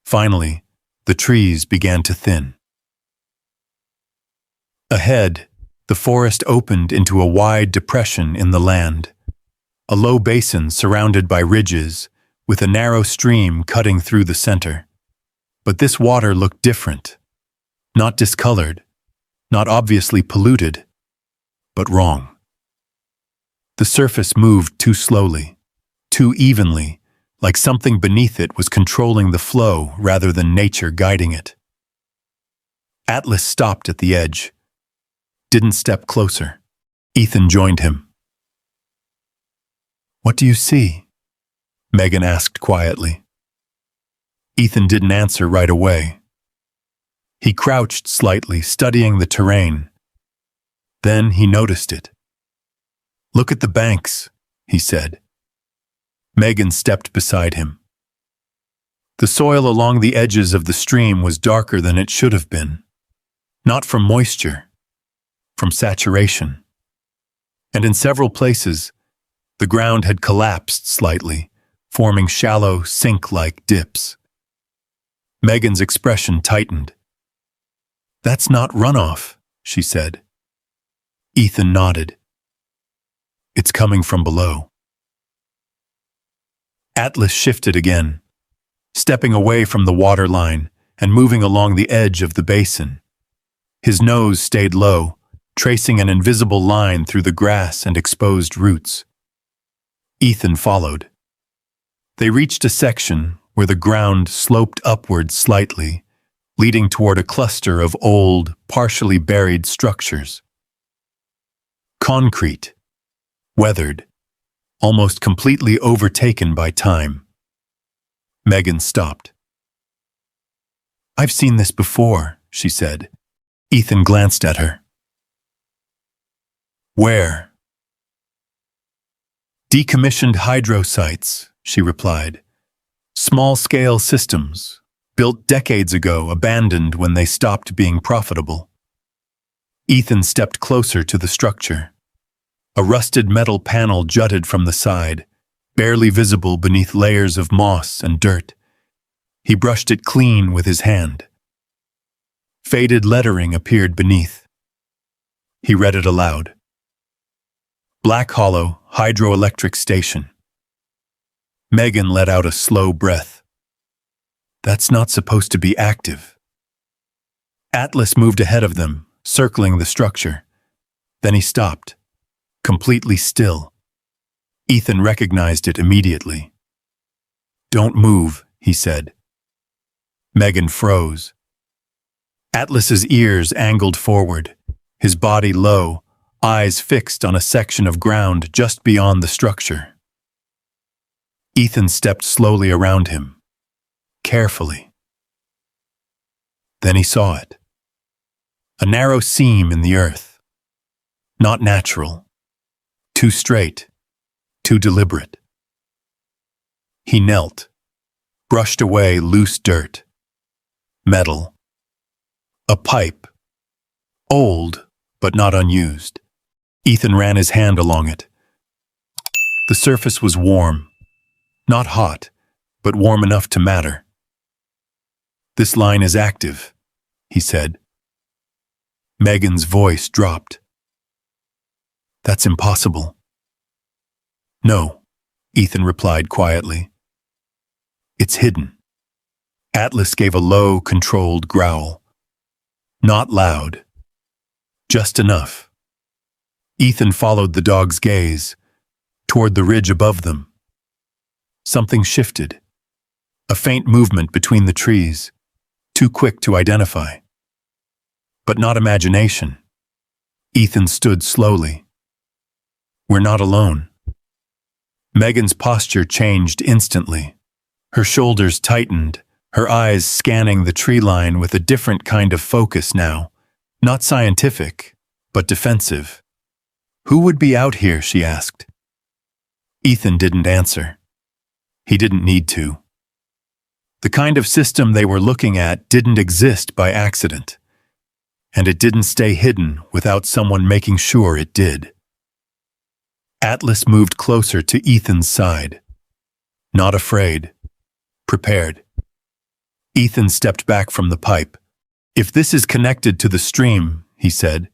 Finally, the trees began to thin. Ahead, the forest opened into a wide depression in the land, a low basin surrounded by ridges, with a narrow stream cutting through the center. But this water looked different, not discolored, not obviously polluted, but wrong. The surface moved too slowly, too evenly, like something beneath it was controlling the flow rather than nature guiding it. Atlas stopped at the edge, didn't step closer. Ethan joined him. "What do you see?" Megan asked quietly. Ethan didn't answer right away. He crouched slightly, studying the terrain. Then he noticed it. "Look at the banks," he said. Megan stepped beside him. The soil along the edges of the stream was darker than it should have been. Not from moisture, from saturation. And in several places, the ground had collapsed slightly, forming shallow, sink-like dips. Megan's expression tightened. "That's not runoff," she said. Ethan nodded. "It's coming from below." Atlas shifted again, stepping away from the water line and moving along the edge of the basin. His nose stayed low, tracing an invisible line through the grass and exposed roots. Ethan followed. They reached a section where the ground sloped upward slightly, leading toward a cluster of old, partially buried structures. Concrete, weathered, almost completely overtaken by time. Megan stopped. "I've seen this before," she said. Ethan glanced at her. "Where?" "Decommissioned hydro sites," she replied. "Small-scale systems, built decades ago, abandoned when they stopped being profitable." Ethan stepped closer to the structure. A rusted metal panel jutted from the side, barely visible beneath layers of moss and dirt. He brushed it clean with his hand. Faded lettering appeared beneath. He read it aloud. "Black Hollow Hydroelectric Station." Megan let out a slow breath. "That's not supposed to be active." Atlas moved ahead of them, circling the structure. Then he stopped, completely still. Ethan recognized it immediately. "Don't move," he said. Megan froze. Atlas's ears angled forward, his body low, eyes fixed on a section of ground just beyond the structure. Ethan stepped slowly around him, carefully. Then he saw it. A narrow seam in the earth. Not natural. Too straight. Too deliberate. He knelt, brushed away loose dirt. Metal. A pipe. Old, but not unused. Ethan ran his hand along it. The surface was warm. Not hot, but warm enough to matter. This line is active, he said. Megan's voice dropped. That's impossible. No, Ethan replied quietly. It's hidden. Atlas gave a low, controlled growl. Not loud. Just enough. Ethan followed the dog's gaze, toward the ridge above them. Something shifted. A faint movement between the trees, too quick to identify. But not imagination. Ethan stood slowly. We're not alone. Megan's posture changed instantly. Her shoulders tightened, her eyes scanning the tree line with a different kind of focus now. Not scientific, but defensive. Who would be out here, she asked. Ethan didn't answer. He didn't need to. The kind of system they were looking at didn't exist by accident, and it didn't stay hidden without someone making sure it did. Atlas moved closer to Ethan's side. Not afraid. Prepared. Ethan stepped back from the pipe. If this is connected to the stream, he said,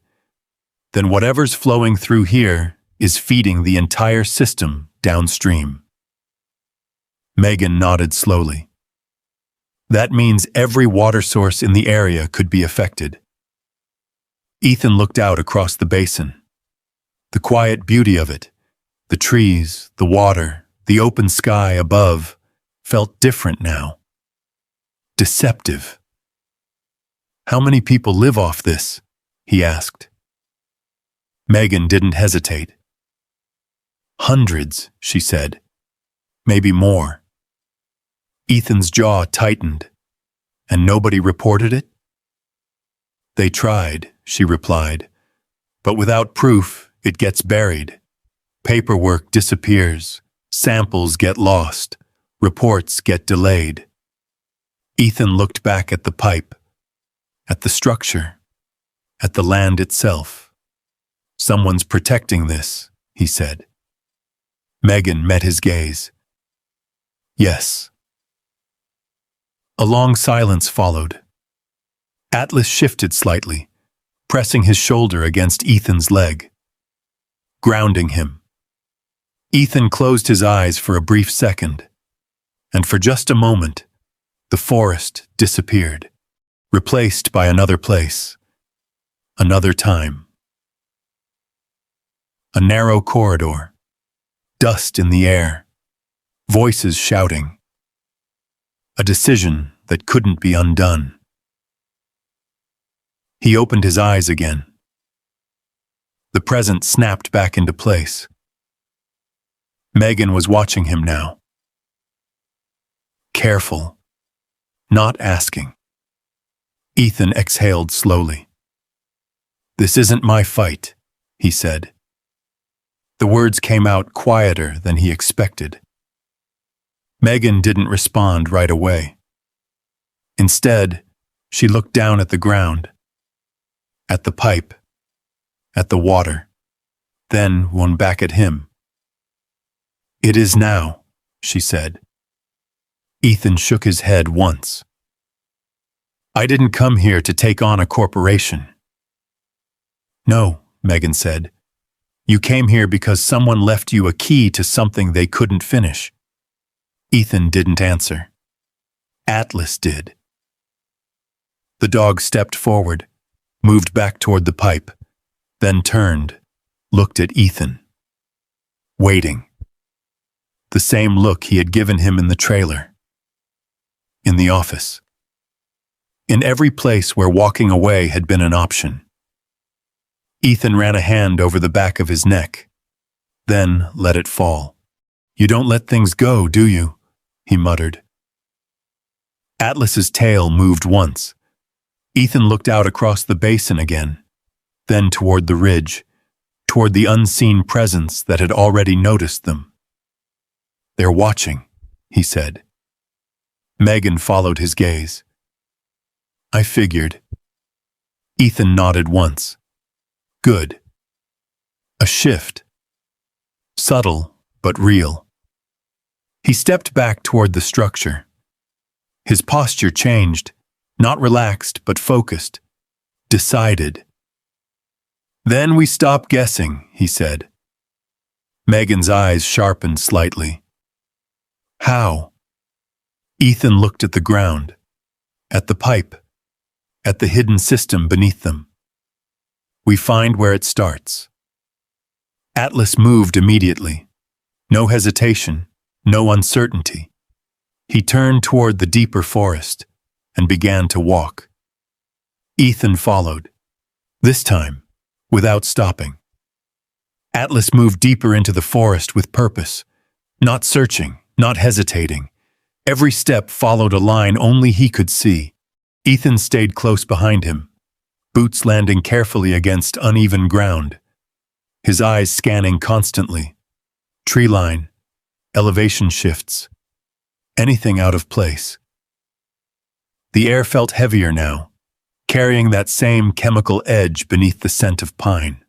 then whatever's flowing through here is feeding the entire system downstream. Megan nodded slowly. That means every water source in the area could be affected. Ethan looked out across the basin. The quiet beauty of it, the trees, the water, the open sky above, felt different now. Deceptive. How many people live off this? He asked. Megan didn't hesitate. Hundreds, she said. Maybe more. Ethan's jaw tightened. And nobody reported it? They tried, she replied. But without proof, it gets buried. Paperwork disappears. Samples get lost. Reports get delayed. Ethan looked back at the pipe, at the structure, at the land itself. Someone's protecting this, he said. Megan met his gaze. Yes. A long silence followed. Atlas shifted slightly, pressing his shoulder against Ethan's leg, grounding him. Ethan closed his eyes for a brief second, and for just a moment, the forest disappeared, replaced by another place, another time. A narrow corridor, dust in the air, voices shouting. A decision that couldn't be undone. He opened his eyes again. The present snapped back into place. Megan was watching him now. Careful. Not asking. Ethan exhaled slowly. This isn't my fight, he said. The words came out quieter than he expected. Megan didn't respond right away. Instead, she looked down at the ground, at the pipe, at the water, then one back at him. It is now, she said. Ethan shook his head once. I didn't come here to take on a corporation. No, Megan said. You came here because someone left you a key to something they couldn't finish. Ethan didn't answer. Atlas did. The dog stepped forward, moved back toward the pipe, then turned, looked at Ethan. Waiting. The same look he had given him in the trailer. In the office. In every place where walking away had been an option. Ethan ran a hand over the back of his neck, then let it fall. You don't let things go, do you? He muttered. Atlas's tail moved once. Ethan looked out across the basin again, then toward the ridge, toward the unseen presence that had already noticed them. They're watching, he said. Megan followed his gaze. I figured. Ethan nodded once. Good. A shift. Subtle, but real. He stepped back toward the structure. His posture changed, Not relaxed, but focused. Decided. "Then we stop guessing," he said. Megan's eyes sharpened slightly. "How?" Ethan looked at the ground, at the pipe, at the hidden system beneath them. "We find where it starts." Atlas moved immediately. No hesitation, no uncertainty. He turned toward the deeper forest and began to walk. Ethan followed, this time without stopping. Atlas moved deeper into the forest with purpose, not searching, not hesitating. Every step followed a line only he could see. Ethan stayed close behind him, boots landing carefully against uneven ground, his eyes scanning constantly. Tree line, elevation shifts, anything out of place. The air felt heavier now, carrying that same chemical edge beneath the scent of pine.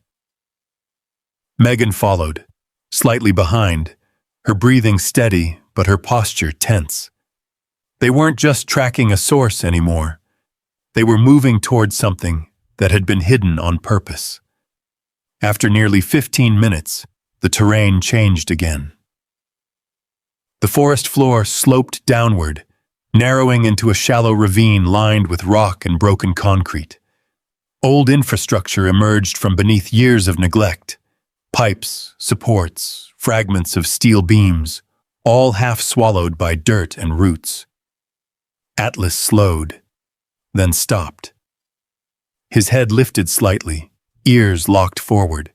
Megan followed, slightly behind, her breathing steady but her posture tense. They weren't just tracking a source anymore. They were moving towards something that had been hidden on purpose. After nearly 15 minutes, the terrain changed again. The forest floor sloped downward, narrowing into a shallow ravine lined with rock and broken concrete. Old infrastructure emerged from beneath years of neglect. Pipes, supports, fragments of steel beams, all half swallowed by dirt and roots. Atlas slowed, then stopped. His head lifted slightly, ears locked forward.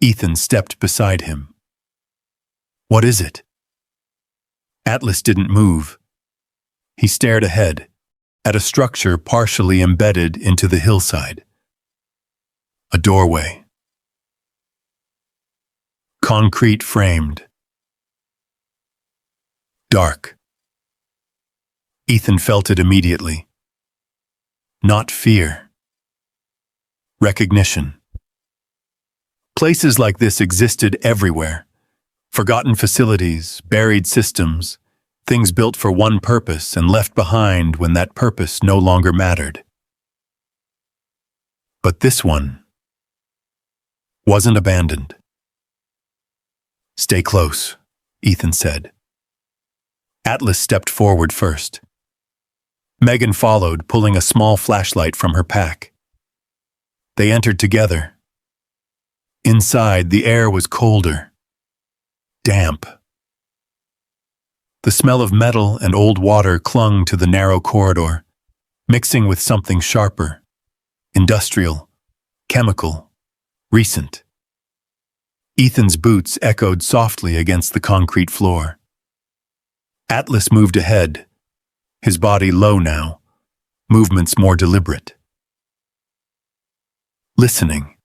Ethan stepped beside him. "What is it?" Atlas didn't move. He stared ahead, at a structure partially embedded into the hillside. A doorway. Concrete framed. Dark. Ethan felt it immediately. Not fear. Recognition. Places like this existed everywhere. Forgotten facilities, buried systems, things built for one purpose and left behind when that purpose no longer mattered. But this one wasn't abandoned. "Stay close," Ethan said. Atlas stepped forward first. Megan followed, pulling a small flashlight from her pack. They entered together. Inside, the air was colder, damp. The smell of metal and old water clung to the narrow corridor, mixing with something sharper, industrial, chemical, recent. Ethan's boots echoed softly against the concrete floor. Atlas moved ahead, his body low now, movements more deliberate. Listening.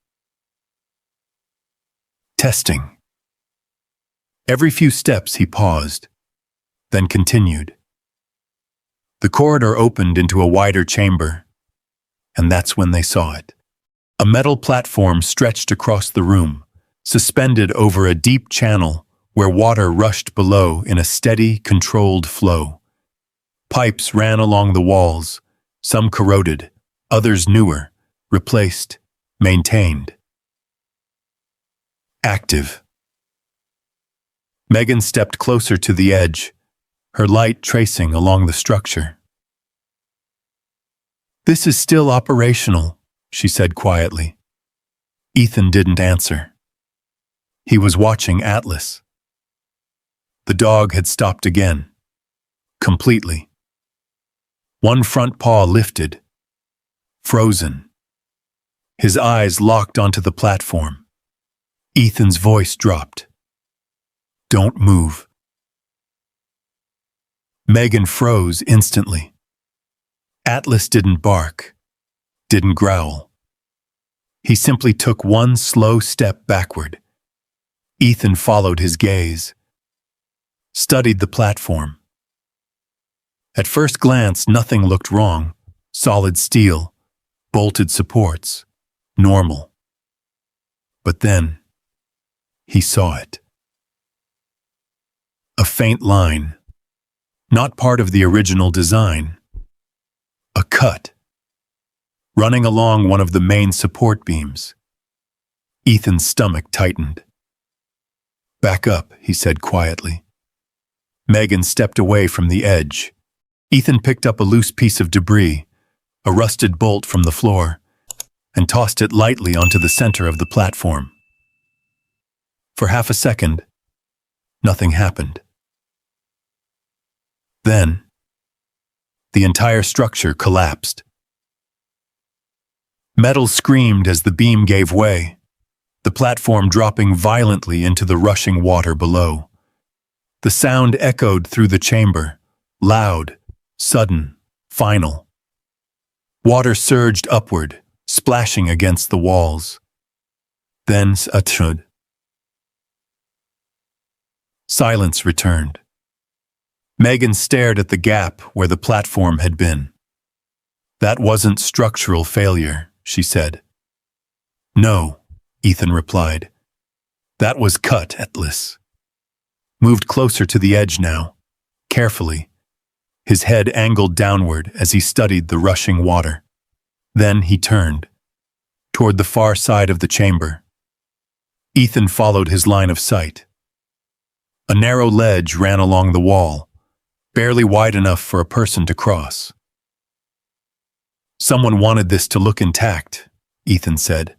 Testing. Every few steps he paused, then continued. The corridor opened into a wider chamber, and that's when they saw it. A metal platform stretched across the room, suspended over a deep channel where water rushed below in a steady, controlled flow. Pipes ran along the walls, some corroded, others newer, replaced, maintained. Active. Megan stepped closer to the edge, her light tracing along the structure. "This is still operational," she said quietly. Ethan didn't answer. He was watching Atlas. The dog had stopped again, completely. One front paw lifted, frozen. His eyes locked onto the platform. Ethan's voice dropped. "Don't move." Megan froze instantly. Atlas didn't bark, didn't growl. He simply took one slow step backward. Ethan followed his gaze, studied the platform. At first glance, nothing looked wrong. Solid steel, bolted supports, normal. But then, he saw it. A faint line, not part of the original design. A cut, running along one of the main support beams. Ethan's stomach tightened. "Back up," he said quietly. Megan stepped away from the edge. Ethan picked up a loose piece of debris, a rusted bolt from the floor, and tossed it lightly onto the center of the platform. For half a second, nothing happened. Then, the entire structure collapsed. Metal screamed as the beam gave way, the platform dropping violently into the rushing water below. The sound echoed through the chamber, loud, sudden, final. Water surged upward, splashing against the walls. Then silence returned. Megan stared at the gap where the platform had been. "That wasn't structural failure," she said. "No," Ethan replied. "That was cut, Atlas." Moved closer to the edge now, carefully, his head angled downward as he studied the rushing water. Then he turned, toward the far side of the chamber. Ethan followed his line of sight. A narrow ledge ran along the wall, barely wide enough for a person to cross. "Someone wanted this to look intact," Ethan said.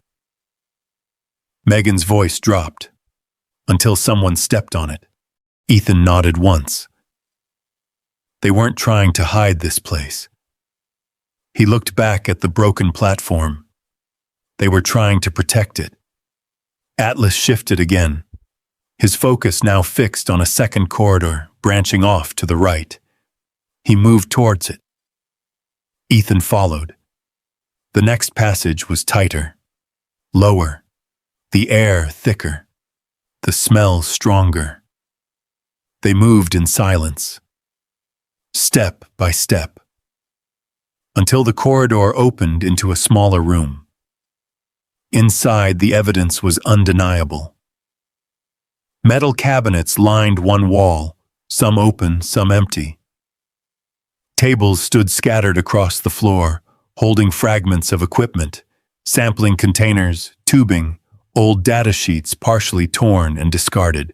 Megan's voice dropped, "until someone stepped on it." Ethan nodded once. They weren't trying to hide this place. He looked back at the broken platform. They were trying to protect it. Atlas shifted again, his focus now fixed on a second corridor branching off to the right. He moved towards it. Ethan followed. The next passage was tighter, lower, the air thicker, the smell stronger. They moved in silence, step by step, until the corridor opened into a smaller room. Inside, the evidence was undeniable. Metal cabinets lined one wall, some open, some empty. Tables stood scattered across the floor, holding fragments of equipment, sampling containers, tubing, old data sheets partially torn and discarded.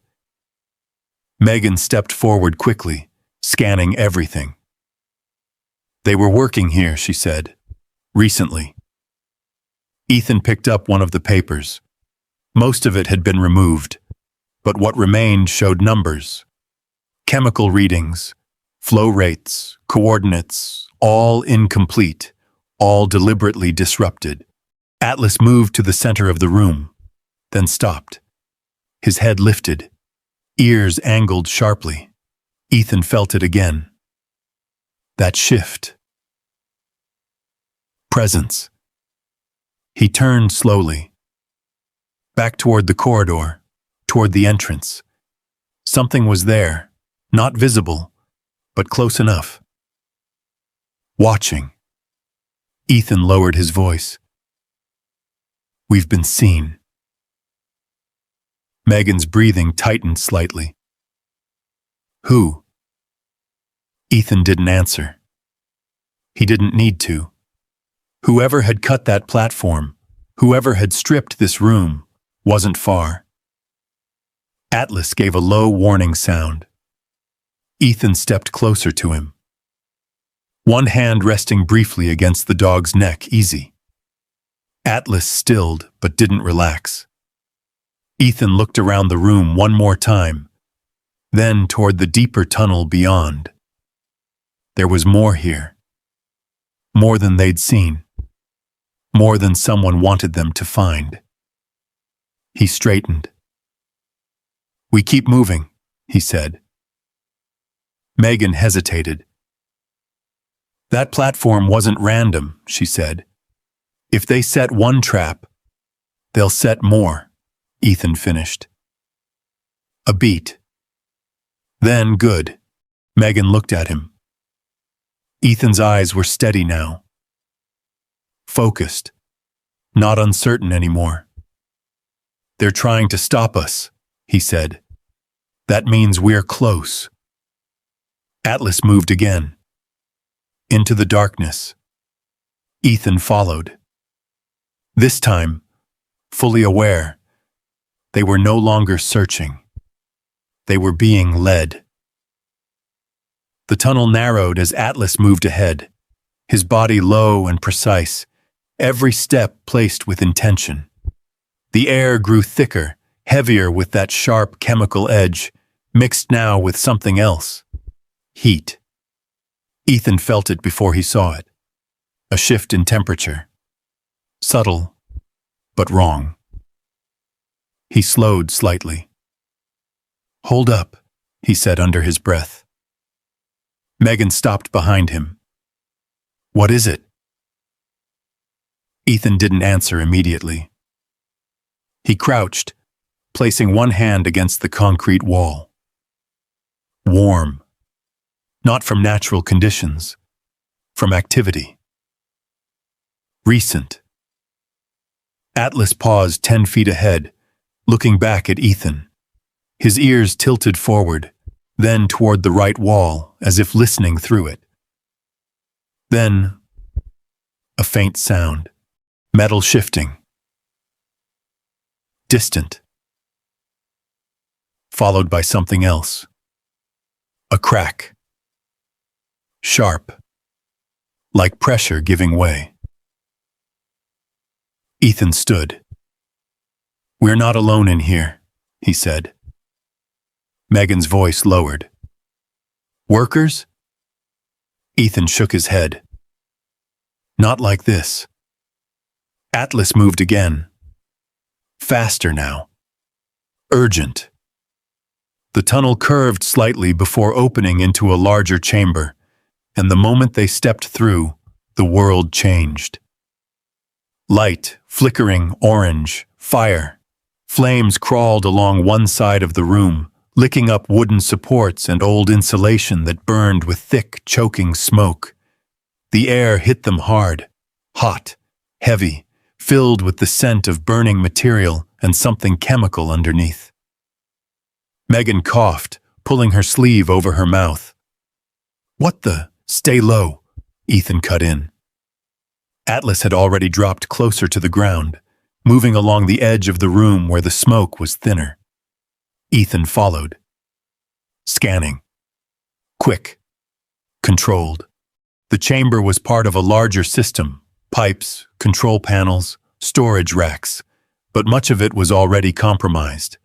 Megan stepped forward quickly, scanning everything. "They were working here," she said, "recently." Ethan picked up one of the papers. Most of it had been removed, but what remained showed numbers, chemical readings, flow rates, coordinates, all incomplete, all deliberately disrupted. Atlas moved to the center of the room, then stopped. His head lifted, ears angled sharply. Ethan felt it again. That shift. Presence. He turned slowly, back toward the corridor, toward the entrance. Something was there, not visible, but close enough. Watching. Ethan lowered his voice. "We've been seen." Megan's breathing tightened slightly. "Who?" Ethan didn't answer. He didn't need to. Whoever had cut that platform, whoever had stripped this room, wasn't far. Atlas gave a low warning sound. Ethan stepped closer to him, one hand resting briefly against the dog's neck, easy. Atlas stilled but didn't relax. Ethan looked around the room one more time, then toward the deeper tunnel beyond. There was more here. More than they'd seen. More than someone wanted them to find. He straightened. "We keep moving," he said. Megan hesitated. "That platform wasn't random," she said. "If they set one trap, they'll set more," Ethan finished. A beat. Then, good. Megan looked at him. Ethan's eyes were steady now. Focused. Not uncertain anymore. "They're trying to stop us," he said. "That means we're close." Atlas moved again. Into the darkness, Ethan followed. This time, fully aware, they were no longer searching. They were being led. The tunnel narrowed as Atlas moved ahead, his body low and precise, every step placed with intention. The air grew thicker, heavier with that sharp chemical edge, mixed now with something else. Heat. Ethan felt it before he saw it. A shift in temperature. Subtle, but wrong. He slowed slightly. "Hold up," he said under his breath. Megan stopped behind him. "What is it?" Ethan didn't answer immediately. He crouched, placing one hand against the concrete wall. Warm. Not from natural conditions, from activity. Recent. Atlas paused 10 feet ahead, looking back at Ethan. His ears tilted forward, then toward the right wall, as if listening through it. Then, a faint sound. Metal shifting. Distant. Followed by something else. A crack. Sharp. Like pressure giving way. Ethan stood. "We're not alone in here," he said. Megan's voice lowered. "Workers?" Ethan shook his head. "Not like this." Atlas moved again. Faster now. Urgent. The tunnel curved slightly before opening into a larger chamber, and the moment they stepped through, the world changed. Light, flickering orange, fire. Flames crawled along one side of the room, licking up wooden supports and old insulation that burned with thick, choking smoke. The air hit them hard, hot, heavy, filled with the scent of burning material and something chemical underneath. Megan coughed, pulling her sleeve over her mouth. "What the? Stay low," Ethan cut in. Atlas had already dropped closer to the ground, moving along the edge of the room where the smoke was thinner. Ethan followed. Scanning. Quick. Controlled. The chamber was part of a larger system, pipes, control panels, storage racks, but much of it was already compromised.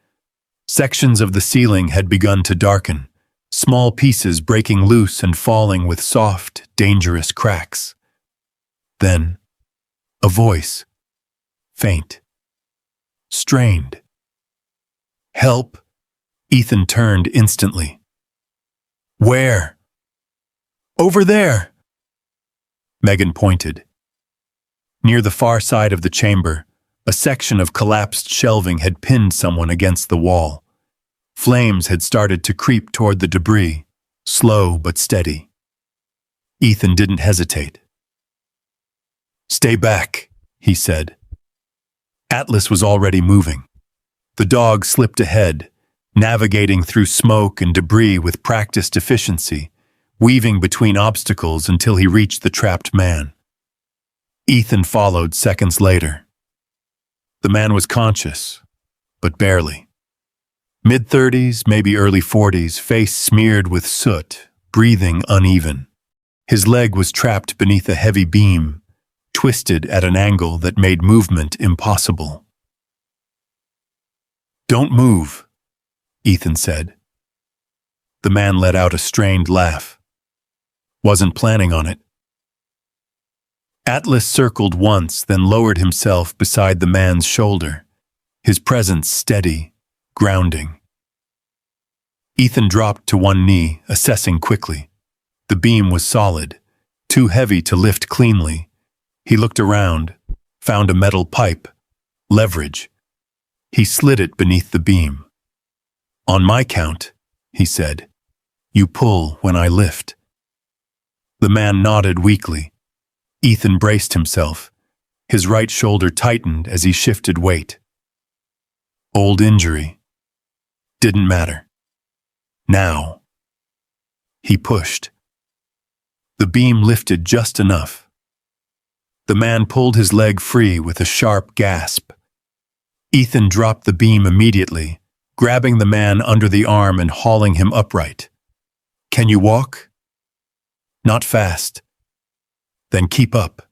Sections of the ceiling had begun to darken, small pieces breaking loose and falling with soft, dangerous cracks. Then, a voice. Faint. Strained. "Help!" Ethan turned instantly. "Where?" "Over there!" Megan pointed. Near the far side of the chamber, a section of collapsed shelving had pinned someone against the wall. Flames had started to creep toward the debris, slow but steady. Ethan didn't hesitate. "Stay back," he said. Atlas was already moving. The dog slipped ahead, navigating through smoke and debris with practiced efficiency, weaving between obstacles until he reached the trapped man. Ethan followed seconds later. The man was conscious, but barely. Mid-30s, maybe early 40s, face smeared with soot, breathing uneven. His leg was trapped beneath a heavy beam, twisted at an angle that made movement impossible. "Don't move," Ethan said. The man let out a strained laugh. Wasn't planning on it. Atlas circled once, then lowered himself beside the man's shoulder, his presence steady, grounding. Ethan dropped to one knee, assessing quickly. The beam was solid, too heavy to lift cleanly. He looked around, found a metal pipe, leverage. He slid it beneath the beam. "On my count," he said, "you pull when I lift." The man nodded weakly. Ethan braced himself. His right shoulder tightened as he shifted weight. Old injury. Didn't matter. Now. He pushed. The beam lifted just enough. The man pulled his leg free with a sharp gasp. Ethan dropped the beam immediately, grabbing the man under the arm and hauling him upright. "Can you walk?" "Not fast." "Then keep up."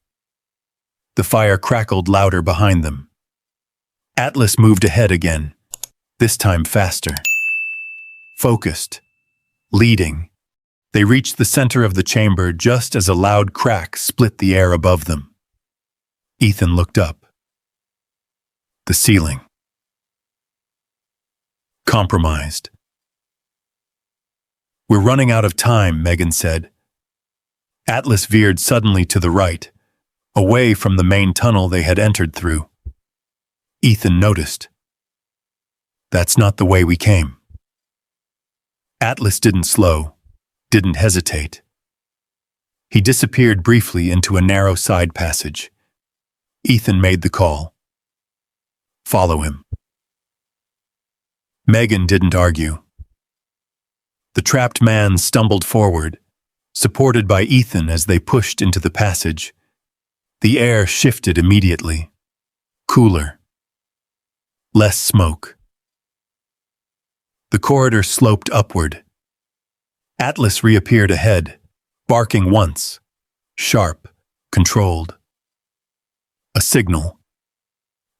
The fire crackled louder behind them. Atlas moved ahead again, this time faster. Focused, leading. They reached the center of the chamber just as a loud crack split the air above them. Ethan looked up. The ceiling. Compromised. "We're running out of time," Megan said. Atlas veered suddenly to the right, away from the main tunnel they had entered through. Ethan noticed. "That's not the way we came." Atlas didn't slow, didn't hesitate. He disappeared briefly into a narrow side passage. Ethan made the call. "Follow him." Megan didn't argue. The trapped man stumbled forward, supported by Ethan as they pushed into the passage. The air shifted immediately. Cooler. Less smoke. The corridor sloped upward. Atlas reappeared ahead, barking once, sharp, controlled. A signal.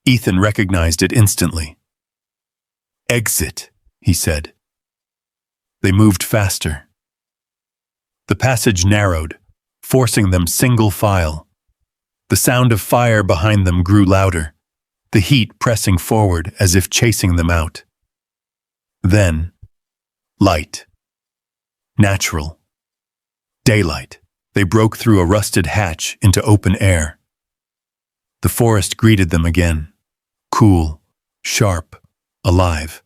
Ethan recognized it instantly. "Exit," he said. They moved faster. The passage narrowed, forcing them single file. The sound of fire behind them grew louder, the heat pressing forward as if chasing them out. Then, light. Natural. Daylight. They broke through a rusted hatch into open air. The forest greeted them again, cool, sharp, alive.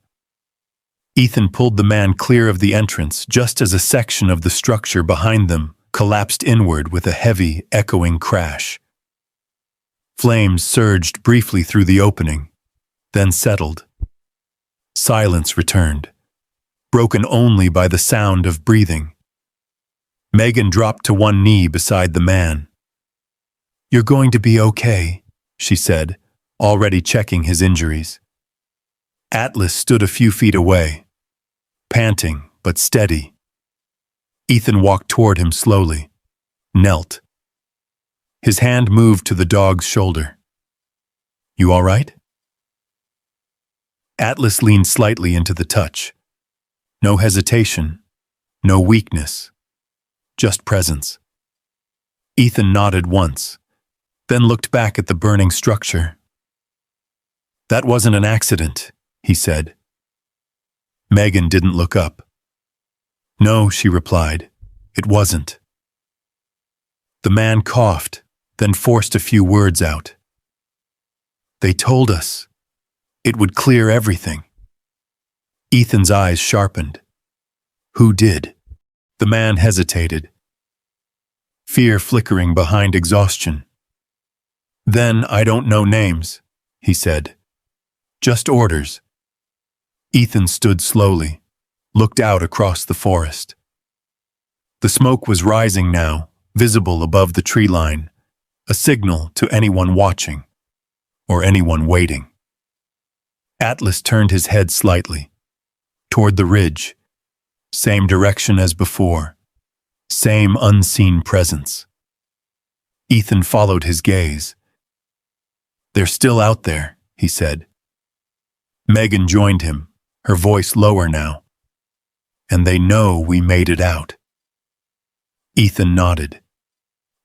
Ethan pulled the man clear of the entrance just as a section of the structure behind them collapsed inward with a heavy, echoing crash. Flames surged briefly through the opening, then settled. Silence returned, broken only by the sound of breathing. Megan dropped to one knee beside the man. "You're going to be okay," she said, already checking his injuries. Atlas stood a few feet away, panting but steady. Ethan walked toward him slowly, knelt. His hand moved to the dog's shoulder. "You all right?" Atlas leaned slightly into the touch. No hesitation, no weakness, just presence. Ethan nodded once, then looked back at the burning structure. "That wasn't an accident," he said. Megan didn't look up. "No," she replied, "it wasn't." The man coughed, then forced a few words out. "They told us. It would clear everything." Ethan's eyes sharpened. "Who did?" The man hesitated, fear flickering behind exhaustion. "Then I don't know names," he said. "Just orders." Ethan stood slowly, looked out across the forest. The smoke was rising now, visible above the tree line, a signal to anyone watching, or anyone waiting. Atlas turned his head slightly, toward the ridge, same direction as before, same unseen presence. Ethan followed his gaze. "They're still out there," he said. Megan joined him, her voice lower now. "And they know we made it out." Ethan nodded.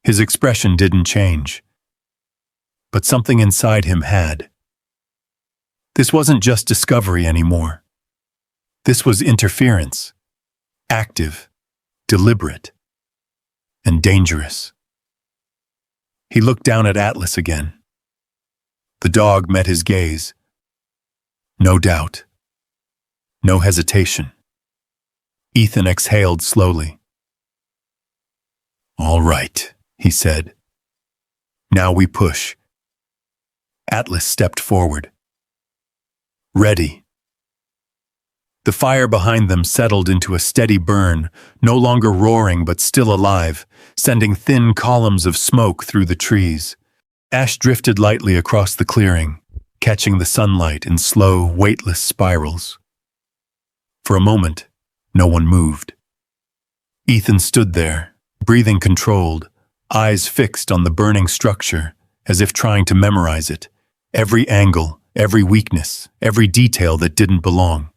His expression didn't change, but something inside him had. This wasn't just discovery anymore. This was interference, active, deliberate, and dangerous. He looked down at Atlas again. The dog met his gaze. No doubt. No hesitation. Ethan exhaled slowly. "All right," he said. "Now we push." Atlas stepped forward. Ready. The fire behind them settled into a steady burn, no longer roaring but still alive, sending thin columns of smoke through the trees. Ash drifted lightly across the clearing, catching the sunlight in slow, weightless spirals. For a moment, no one moved. Ethan stood there, breathing controlled, eyes fixed on the burning structure, as if trying to memorize it, every angle, every weakness, every detail that didn't belong.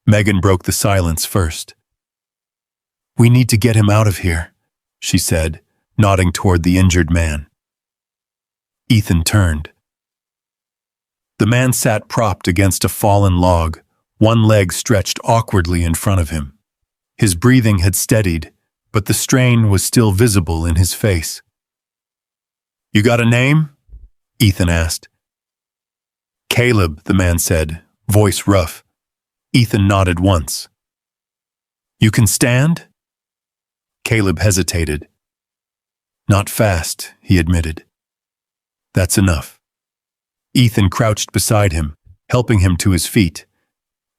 Megan broke the silence first. "We need to get him out of here," she said, nodding toward the injured man. Ethan turned. The man sat propped against a fallen log, one leg stretched awkwardly in front of him. His breathing had steadied, but the strain was still visible in his face. "You got a name?" Ethan asked. "Caleb," the man said, voice rough. Ethan nodded once. "You can stand?" Caleb hesitated. "Not fast," he admitted. "That's enough." Ethan crouched beside him, helping him to his feet.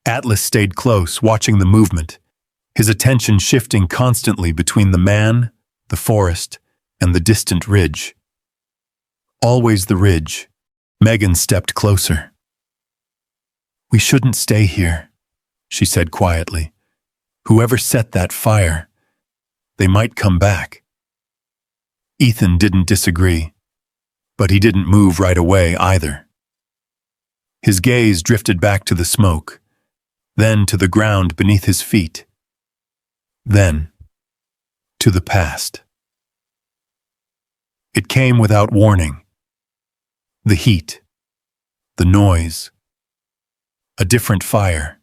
Atlas stayed close, watching the movement, his attention shifting constantly between the man, the forest, and the distant ridge. Always the ridge. Megan stepped closer. "We shouldn't stay here," she said quietly. "Whoever set that fire, they might come back." Ethan didn't disagree, but he didn't move right away either. His gaze drifted back to the smoke, then to the ground beneath his feet, then to the past. It came without warning. The heat, the noise, a different fire,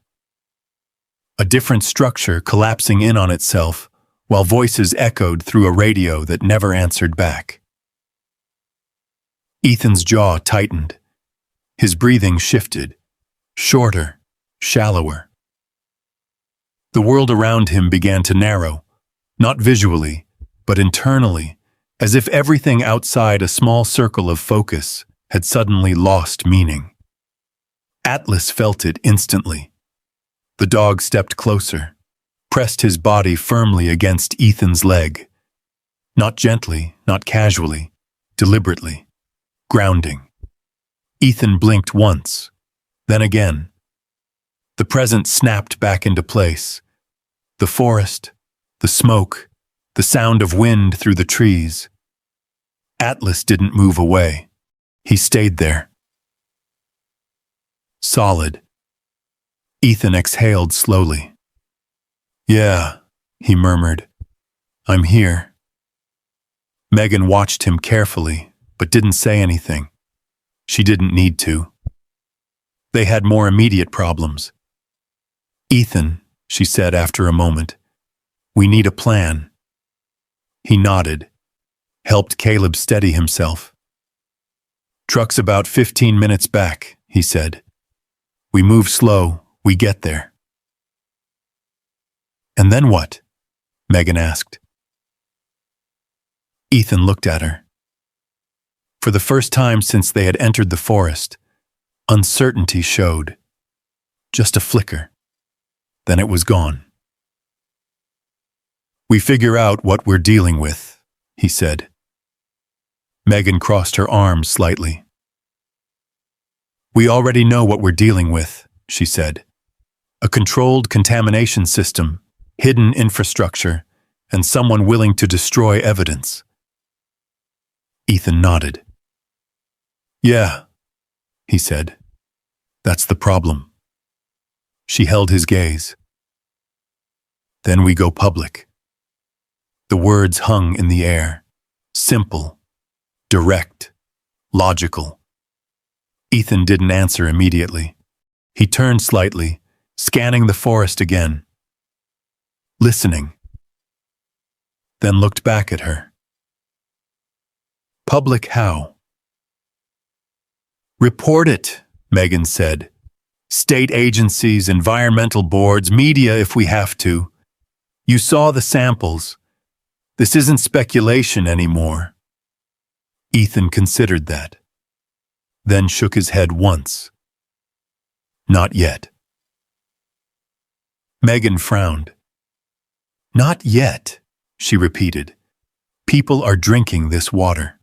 a different structure collapsing in on itself while voices echoed through a radio that never answered back. Ethan's jaw tightened. His breathing shifted, shorter, shallower. The world around him began to narrow, not visually, but internally, as if everything outside a small circle of focus had suddenly lost meaning. Atlas felt it instantly. The dog stepped closer, pressed his body firmly against Ethan's leg. Not gently, not casually, deliberately, grounding. Ethan blinked once, then again. The present snapped back into place. The forest, the smoke, the sound of wind through the trees. Atlas didn't move away. He stayed there. Solid. Ethan exhaled slowly. "Yeah," he murmured. "I'm here." Megan watched him carefully, but didn't say anything. She didn't need to. They had more immediate problems. "Ethan," she said after a moment, "we need a plan." He nodded, helped Caleb steady himself. "Truck's about 15 minutes back," he said. "We move slow, we get there." "And then what?" Megan asked. Ethan looked at her. For the first time since they had entered the forest, uncertainty showed. Just a flicker. Then it was gone. "We figure out what we're dealing with," he said. Megan crossed her arms slightly. "We already know what we're dealing with," she said. "A controlled contamination system, hidden infrastructure, and someone willing to destroy evidence." Ethan nodded. "Yeah," he said. "That's the problem." She held his gaze. "Then we go public." The words hung in the air, simple, direct, logical. Ethan didn't answer immediately. He turned slightly, scanning the forest again, listening, then looked back at her. "Public how?" "Report it," Megan said. "State agencies, environmental boards, media if we have to. You saw the samples. This isn't speculation anymore." Ethan considered that, then shook his head once. "Not yet." Megan frowned. "Not yet," she repeated. "People are drinking this water."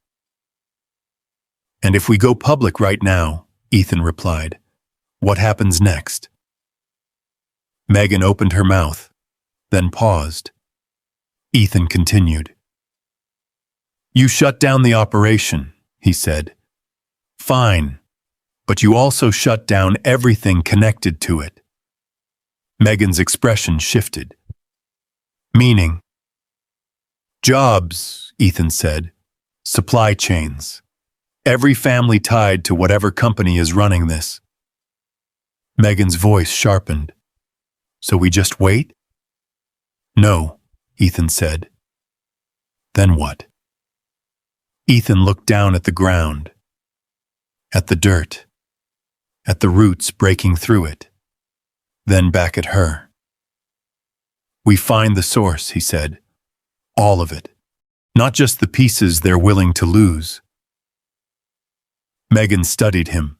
And if we go public right now, Ethan replied, what happens next? Megan opened her mouth, then paused. Ethan continued. You shut down the operation, he said. Fine, but you also shut down everything connected to it. Megan's expression shifted. Meaning? Jobs, Ethan said. Supply chains. Every family tied to whatever company is running this. Megan's voice sharpened. So we just wait? No, Ethan said. Then what? Ethan looked down at the ground, at the dirt, at the roots breaking through it, then back at her. We find the source, he said. All of it. Not just the pieces they're willing to lose. Megan studied him.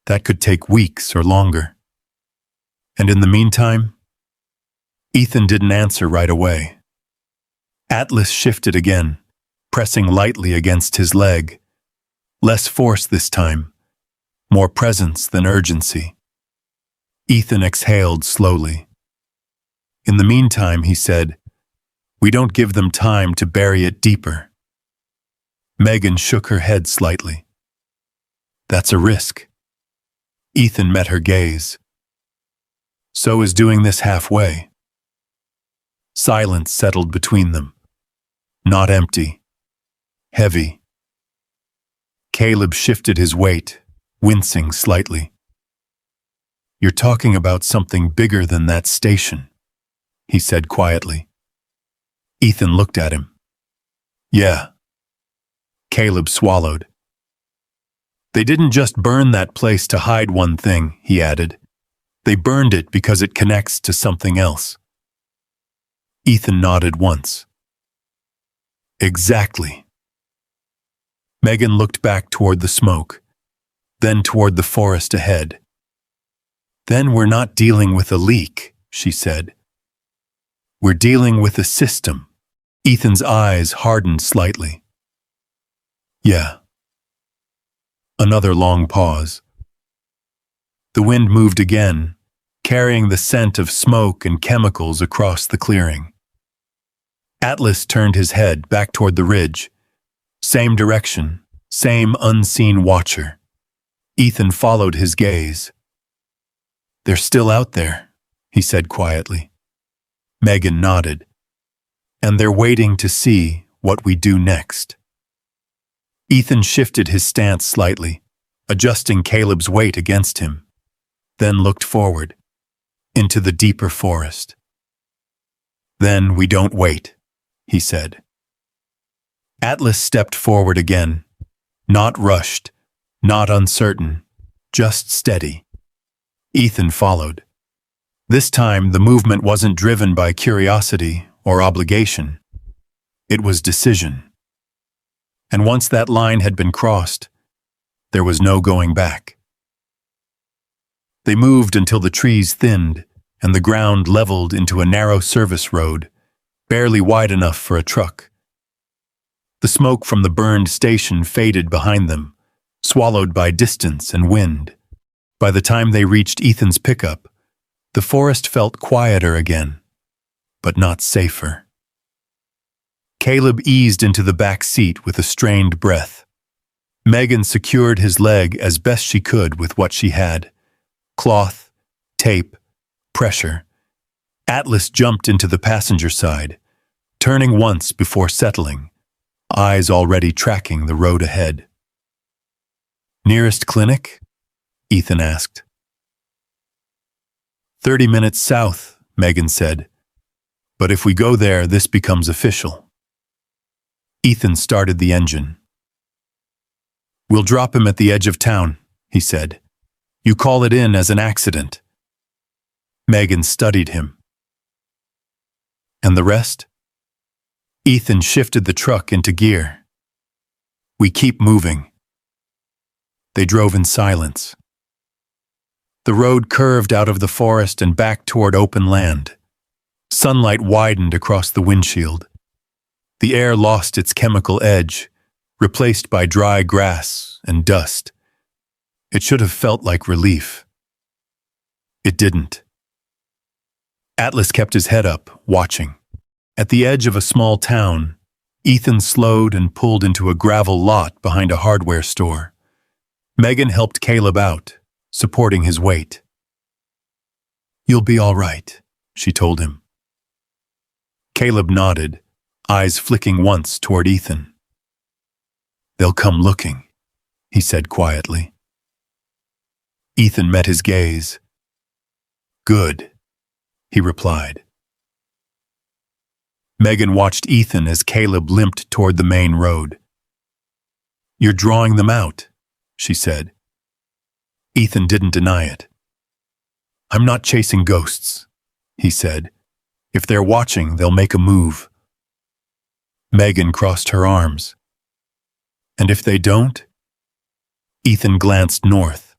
That could take weeks or longer. And in the meantime, Ethan didn't answer right away. Atlas shifted again, pressing lightly against his leg. Less force this time, more presence than urgency. Ethan exhaled slowly. In the meantime, he said, we don't give them time to bury it deeper. Megan shook her head slightly. That's a risk. Ethan met her gaze. So is doing this halfway. Silence settled between them. Not empty. Heavy. Caleb shifted his weight, wincing slightly. You're talking about something bigger than that station, he said quietly. Ethan looked at him. Yeah. Caleb swallowed. They didn't just burn that place to hide one thing, he added. They burned it because it connects to something else. Ethan nodded once. Exactly. Megan looked back toward the smoke, then toward the forest ahead. Then we're not dealing with a leak, she said. We're dealing with a system. Ethan's eyes hardened slightly. Yeah. Another long pause. The wind moved again, carrying the scent of smoke and chemicals across the clearing. Atlas turned his head back toward the ridge. Same direction, same unseen watcher. Ethan followed his gaze. They're still out there, he said quietly. Megan nodded. And they're waiting to see what we do next. Ethan shifted his stance slightly, adjusting Caleb's weight against him, then looked forward, into the deeper forest. Then we don't wait, he said. Atlas stepped forward again, not rushed, not uncertain, just steady. Ethan followed. This time, the movement wasn't driven by curiosity or obligation. It was decision. And once that line had been crossed, there was no going back. They moved until the trees thinned and the ground leveled into a narrow service road, barely wide enough for a truck. The smoke from the burned station faded behind them, swallowed by distance and wind. By the time they reached Ethan's pickup, the forest felt quieter again, but not safer. Caleb eased into the back seat with a strained breath. Megan secured his leg as best she could with what she had. Cloth, tape, pressure. Atlas jumped into the passenger side, turning once before settling, eyes already tracking the road ahead. Nearest clinic? Ethan asked. 30 minutes south, Megan said. But if we go there, this becomes official. Ethan started the engine. We'll drop him at the edge of town, he said. You call it in as an accident. Megan studied him. And the rest? Ethan shifted the truck into gear. We keep moving. They drove in silence. The road curved out of the forest and back toward open land. Sunlight widened across the windshield. The air lost its chemical edge, replaced by dry grass and dust. It should have felt like relief. It didn't. Atlas kept his head up, watching. At the edge of a small town, Ethan slowed and pulled into a gravel lot behind a hardware store. Megan helped Caleb out, supporting his weight. "You'll be all right," she told him. Caleb nodded, eyes flicking once toward Ethan. "They'll come looking," he said quietly. Ethan met his gaze. "Good," he replied. Megan watched Ethan as Caleb limped toward the main road. "You're drawing them out," she said. Ethan didn't deny it. "I'm not chasing ghosts," he said. "If they're watching, they'll make a move." Megan crossed her arms. "And if they don't?" Ethan glanced north.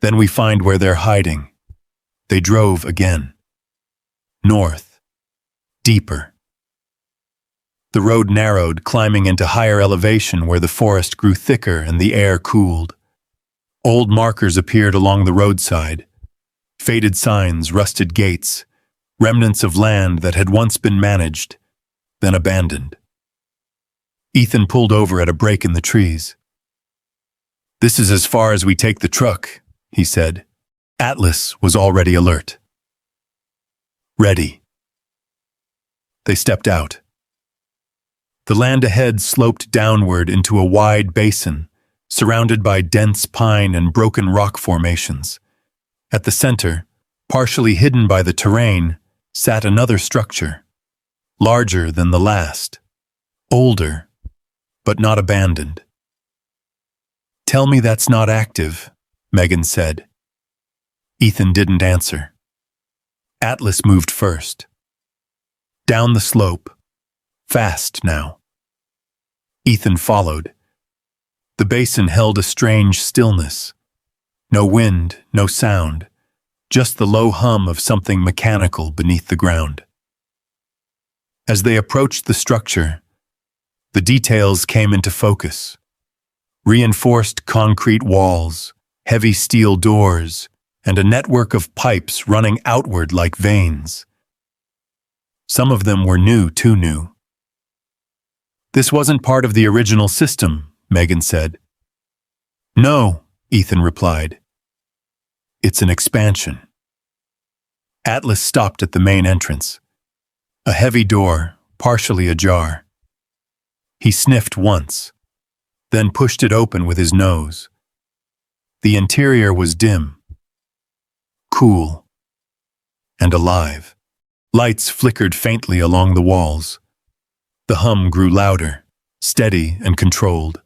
"Then we find where they're hiding." They drove again. North. Deeper. The road narrowed, climbing into higher elevation where the forest grew thicker and the air cooled. Old markers appeared along the roadside. Faded signs, rusted gates, remnants of land that had once been managed, then abandoned. Ethan pulled over at a break in the trees. "This is as far as we take the truck," he said. Atlas was already alert. "Ready." They stepped out. The land ahead sloped downward into a wide basin, surrounded by dense pine and broken rock formations. At the center, partially hidden by the terrain, sat another structure, larger than the last, older, but not abandoned. "Tell me that's not active," Megan said. Ethan didn't answer. Atlas moved first. Down the slope, fast now. Ethan followed. The basin held a strange stillness. No wind, no sound, just the low hum of something mechanical beneath the ground. As they approached the structure, the details came into focus. Reinforced concrete walls, heavy steel doors, and a network of pipes running outward like veins. Some of them were new, too new. "This wasn't part of the original system," Megan said. "No," Ethan replied. "It's an expansion." Atlas stopped at the main entrance. A heavy door, partially ajar. He sniffed once, then pushed it open with his nose. The interior was dim, cool, and alive. Lights flickered faintly along the walls. The hum grew louder, steady and controlled.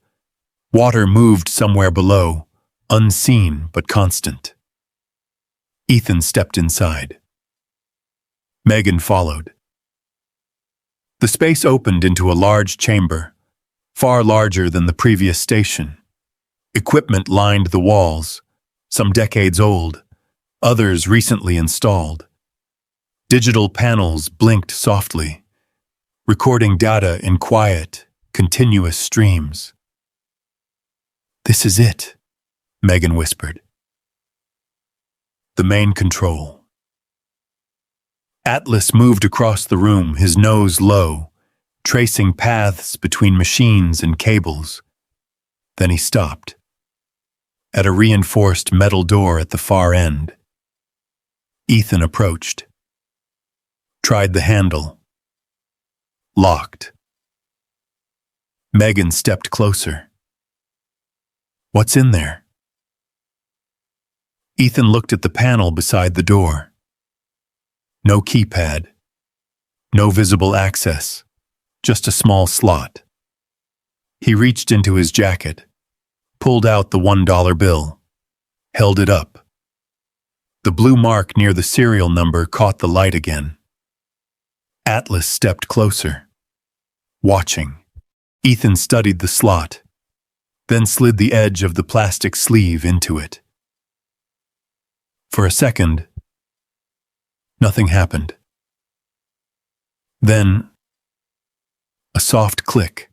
Water moved somewhere below, unseen but constant. Ethan stepped inside. Megan followed. The space opened into a large chamber, far larger than the previous station. Equipment lined the walls, some decades old, others recently installed. Digital panels blinked softly, recording data in quiet, continuous streams. "This is it," Megan whispered. The main control. Atlas moved across the room, his nose low, tracing paths between machines and cables. Then he stopped. At a reinforced metal door at the far end. Ethan approached. Tried the handle. Locked. Megan stepped closer. "What's in there?" Ethan looked at the panel beside the door. No keypad. No visible access. Just a small slot. He reached into his jacket, pulled out the $1 bill, held it up. The blue mark near the serial number caught the light again. Atlas stepped closer, watching. Ethan studied the slot, then slid the edge of the plastic sleeve into it. For a second, nothing happened. Then, a soft click.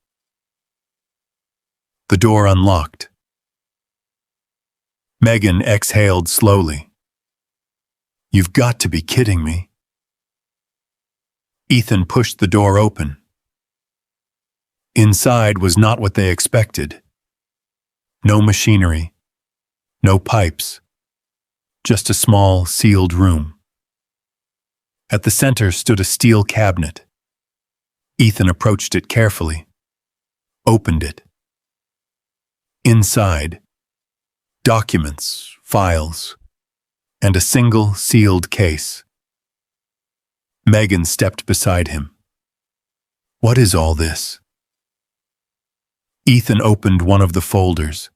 The door unlocked. Megan exhaled slowly. "You've got to be kidding me." Ethan pushed the door open. Inside was not what they expected. No machinery, no pipes, just a small, sealed room. At the center stood a steel cabinet. Ethan approached it carefully, opened it. Inside, documents, files, and a single sealed case. Megan stepped beside him. "What is all this?" Ethan opened one of the folders.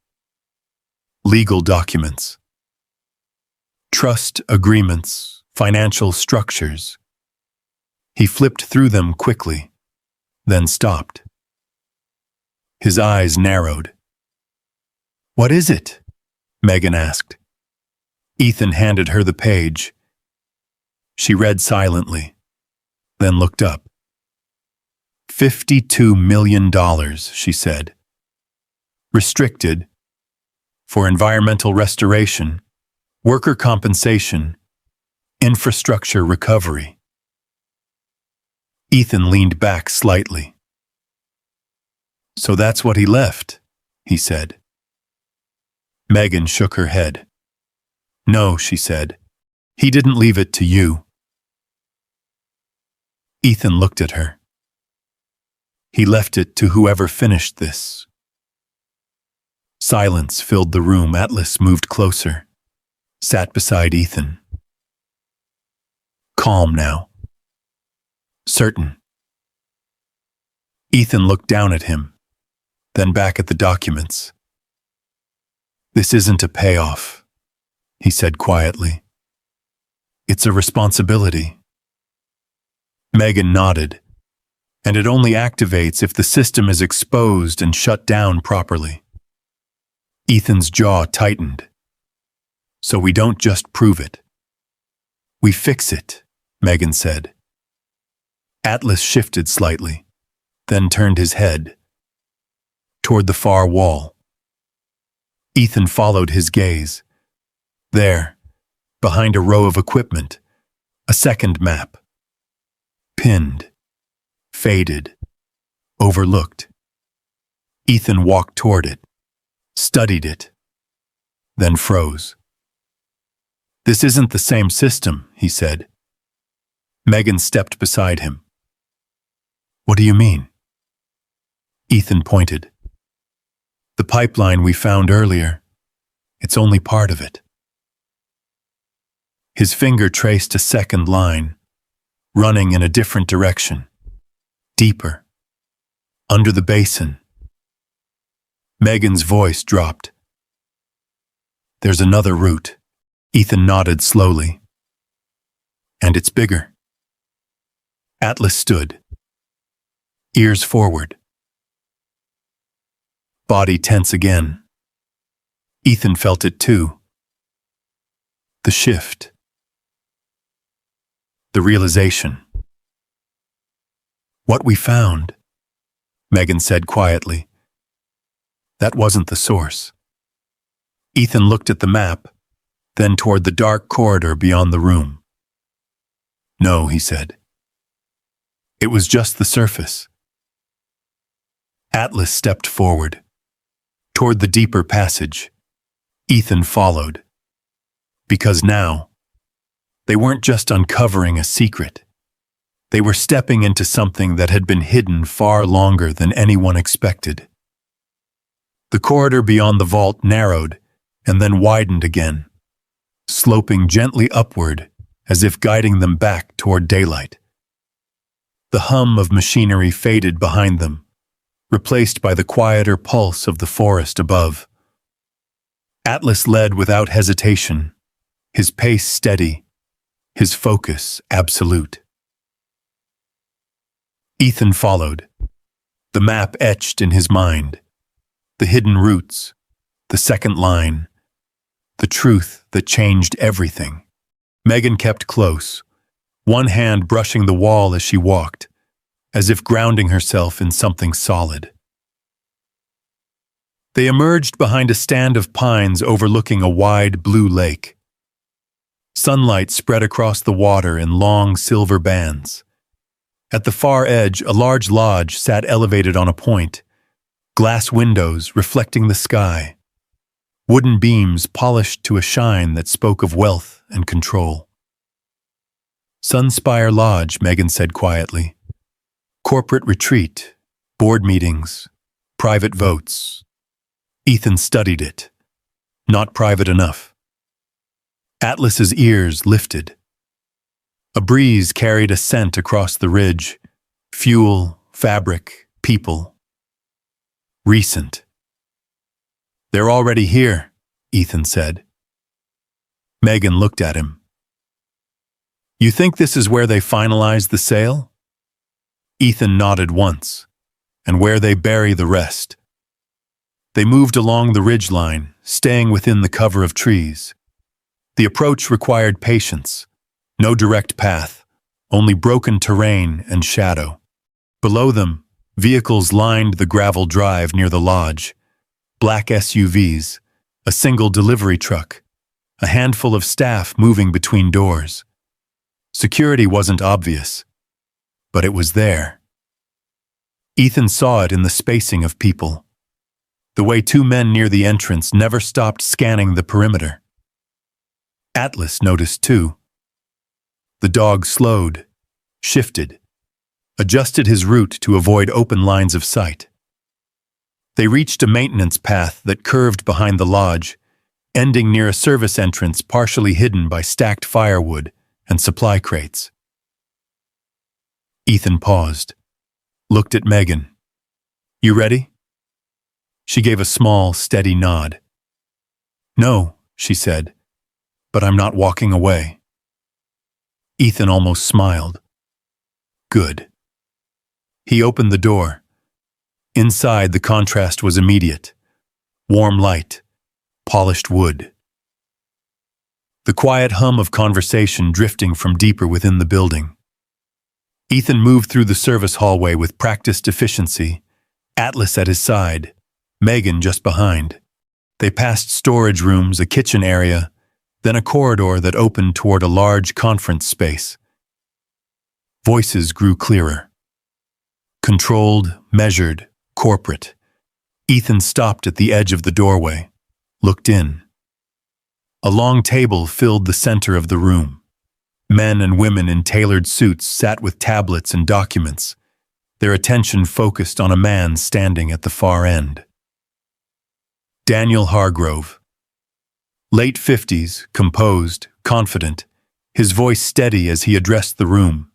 Legal documents. Trust agreements, financial structures. He flipped through them quickly, then stopped. His eyes narrowed. "What is it?" Megan asked. Ethan handed her the page. She read silently, then looked up. $52 million, she said. Restricted for environmental restoration, worker compensation, infrastructure recovery. Ethan leaned back slightly. "So that's what he left," he said. Megan shook her head. "No," she said. "He didn't leave it to you." Ethan looked at her. "He left it to whoever finished this." Silence filled the room. Atlas moved closer, sat beside Ethan. Calm now. Certain. Ethan looked down at him, then back at the documents. "This isn't a payoff," he said quietly. "It's a responsibility." Megan nodded, "And it only activates if the system is exposed and shut down properly." Ethan's jaw tightened. "So we don't just prove it. We fix it," Megan said. Atlas shifted slightly, then turned his head toward the far wall. Ethan followed his gaze. There, behind a row of equipment, a second map. Pinned, faded, overlooked. Ethan walked toward it, studied it, then froze. "This isn't the same system," he said. Megan stepped beside him. "What do you mean?" Ethan pointed. "The pipeline we found earlier. It's only part of it." His finger traced a second line, running in a different direction, deeper, under the basin. Megan's voice dropped. "There's another route." Ethan nodded slowly. "And it's bigger." Atlas stood, ears forward, body tense again. Ethan felt it too. The shift. The realization. "What we found," Megan said quietly. "That wasn't the source." Ethan looked at the map, then toward the dark corridor beyond the room. "No," he said. "It was just the surface." Atlas stepped forward, toward the deeper passage. Ethan followed. Because now, they weren't just uncovering a secret. They were stepping into something that had been hidden far longer than anyone expected. The corridor beyond the vault narrowed and then widened again, sloping gently upward as if guiding them back toward daylight. The hum of machinery faded behind them, replaced by the quieter pulse of the forest above. Atlas led without hesitation, his pace steady, his focus absolute. Ethan followed, the map etched in his mind, the hidden routes, the second line, the truth that changed everything. Megan kept close, one hand brushing the wall as she walked, as if grounding herself in something solid. They emerged behind a stand of pines overlooking a wide blue lake. Sunlight spread across the water in long silver bands. At the far edge, a large lodge sat elevated on a point, glass windows reflecting the sky, wooden beams polished to a shine that spoke of wealth and control. Sunspire Lodge, Megan said quietly. Corporate retreat, board meetings, private votes. Ethan studied it. Not private enough. Atlas's ears lifted. A breeze carried a scent across the ridge. Fuel, fabric, people. Recent. They're already here, Ethan said. Megan looked at him. You think this is where they finalized the sale? Ethan nodded once, and where they bury the rest. They moved along the ridgeline, staying within the cover of trees. The approach required patience. No direct path, only broken terrain and shadow. Below them, vehicles lined the gravel drive near the lodge. Black SUVs, a single delivery truck, a handful of staff moving between doors. Security wasn't obvious, but it was there. Ethan saw it in the spacing of people. The way two men near the entrance never stopped scanning the perimeter. Atlas noticed too. The dog slowed, shifted, adjusted his route to avoid open lines of sight. They reached a maintenance path that curved behind the lodge, ending near a service entrance partially hidden by stacked firewood and supply crates. Ethan paused, looked at Megan. You ready? She gave a small, steady nod. No, she said, but I'm not walking away. Ethan almost smiled. Good. He opened the door. Inside, the contrast was immediate. Warm light, polished wood. The quiet hum of conversation drifting from deeper within the building. Ethan moved through the service hallway with practiced efficiency, Atlas at his side, Megan just behind. They passed storage rooms, a kitchen area, then a corridor that opened toward a large conference space. Voices grew clearer. Controlled, measured, corporate. Ethan stopped at the edge of the doorway, looked in. A long table filled the center of the room. Men and women in tailored suits sat with tablets and documents, their attention focused on a man standing at the far end. Daniel Hargrove. Late 50s, composed, confident, his voice steady as he addressed the room,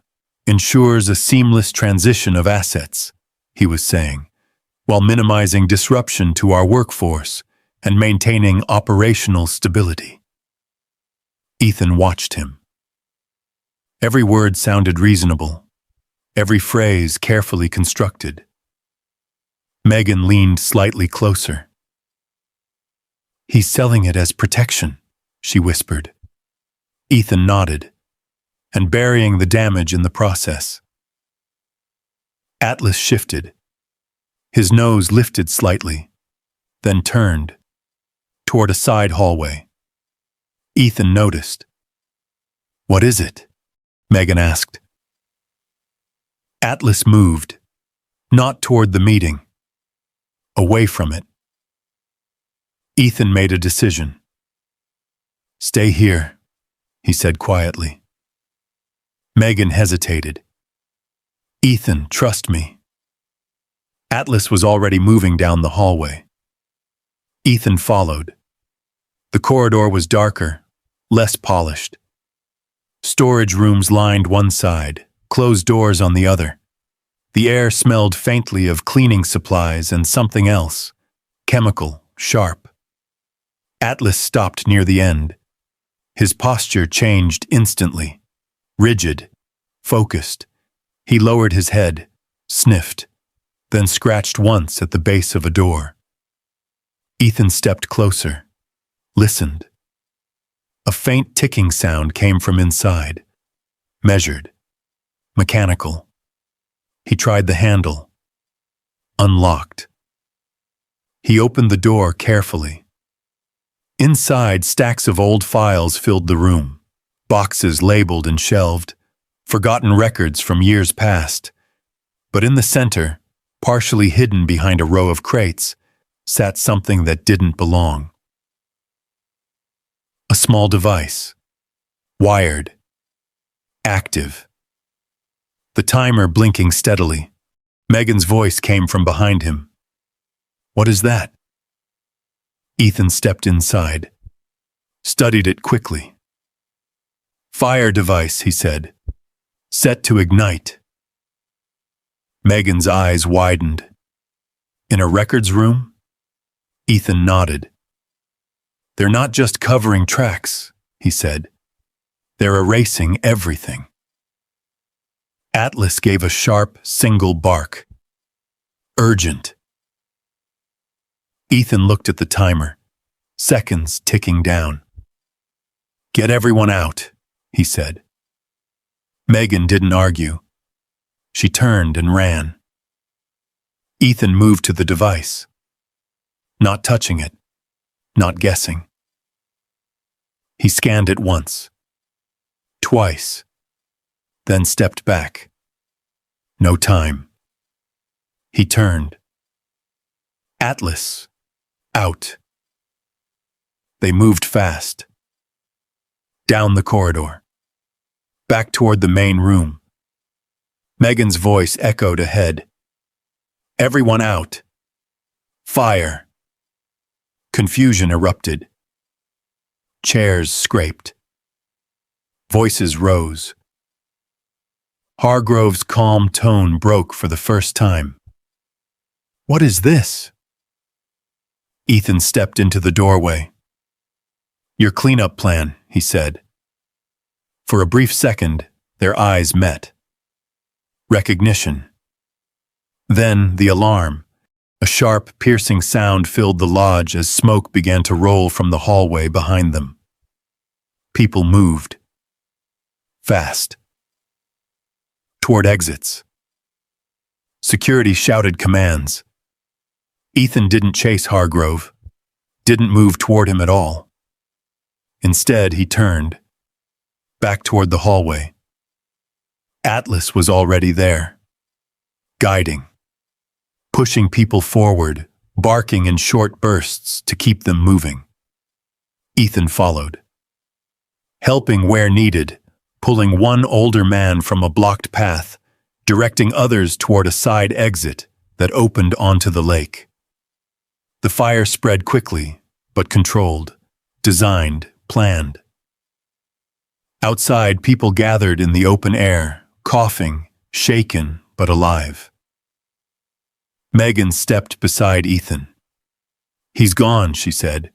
ensures a seamless transition of assets, he was saying, while minimizing disruption to our workforce and maintaining operational stability. Ethan watched him. Every word sounded reasonable, every phrase carefully constructed. Megan leaned slightly closer. He's selling it as protection, she whispered. Ethan nodded, and burying the damage in the process. Atlas shifted. His nose lifted slightly, then turned toward a side hallway. Ethan noticed. What is it? Megan asked. Atlas moved, not toward the meeting, away from it. Ethan made a decision. Stay here, he said quietly. Megan hesitated. Ethan, trust me. Atlas was already moving down the hallway. Ethan followed. The corridor was darker, less polished. Storage rooms lined one side, closed doors on the other. The air smelled faintly of cleaning supplies and something else, chemical, sharp. Atlas stopped near the end. His posture changed instantly. Rigid, focused. He lowered his head, sniffed, then scratched once at the base of a door. Ethan stepped closer, listened. A faint ticking sound came from inside, measured, mechanical. He tried the handle, unlocked. He opened the door carefully. Inside, stacks of old files filled the room, boxes labeled and shelved, forgotten records from years past. But in the center, partially hidden behind a row of crates, sat something that didn't belong. A small device, wired, active. The timer blinking steadily. Megan's voice came from behind him. "What is that?" Ethan stepped inside, studied it quickly. "Fire device," he said. "Set to ignite." Megan's eyes widened. "In a records room?" Ethan nodded. "They're not just covering tracks," he said. "They're erasing everything." Atlas gave a sharp, single bark. "Urgent." Ethan looked at the timer, seconds ticking down. "Get everyone out," he said. Megan didn't argue. She turned and ran. Ethan moved to the device, not touching it, not guessing. He scanned it once, twice, then stepped back. No time. He turned. Atlas. Out. They moved fast. Down the corridor. Back toward the main room. Megan's voice echoed ahead. "Everyone out. Fire." Confusion erupted. Chairs scraped. Voices rose. Hargrove's calm tone broke for the first time. "What is this?" Ethan stepped into the doorway. "Your cleanup plan," he said. For a brief second, their eyes met. Recognition. Then the alarm. A sharp, piercing sound filled the lodge as smoke began to roll from the hallway behind them. People moved. Fast. Toward exits. Security shouted commands. Ethan didn't chase Hargrove, didn't move toward him at all. Instead, he turned, back toward the hallway. Atlas was already there, guiding, pushing people forward, barking in short bursts to keep them moving. Ethan followed, helping where needed, pulling one older man from a blocked path, directing others toward a side exit that opened onto the lake. The fire spread quickly, but controlled, designed, planned. Outside, people gathered in the open air, coughing, shaken, but alive. Megan stepped beside Ethan. "He's gone," she said.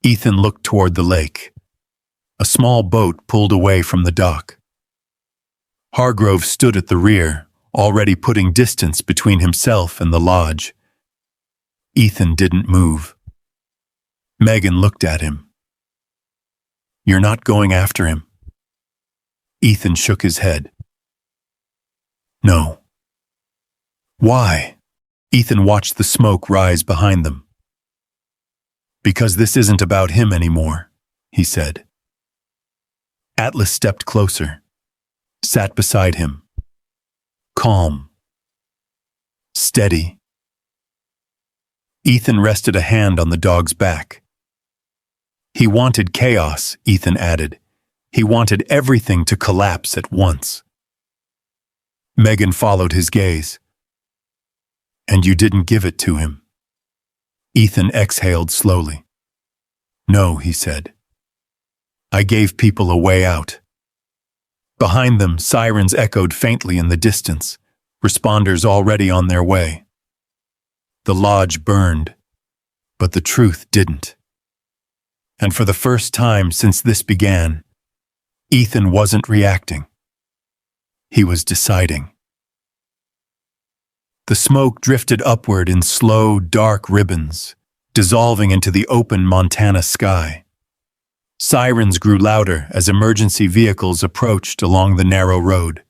Ethan looked toward the lake. A small boat pulled away from the dock. Hargrove stood at the rear, already putting distance between himself and the lodge. Ethan didn't move. Megan looked at him. "You're not going after him?" Ethan shook his head. "No." "Why?" Ethan watched the smoke rise behind them. "Because this isn't about him anymore," he said. Atlas stepped closer, sat beside him. Calm. Steady. Ethan rested a hand on the dog's back. He wanted chaos, Ethan added. He wanted everything to collapse at once. Megan followed his gaze. "And you didn't give it to him?" Ethan exhaled slowly. "No," he said. "I gave people a way out." Behind them, sirens echoed faintly in the distance, responders already on their way. The lodge burned, but the truth didn't. And for the first time since this began, Ethan wasn't reacting. He was deciding. The smoke drifted upward in slow, dark ribbons, dissolving into the open Montana sky. Sirens grew louder as emergency vehicles approached along the narrow road,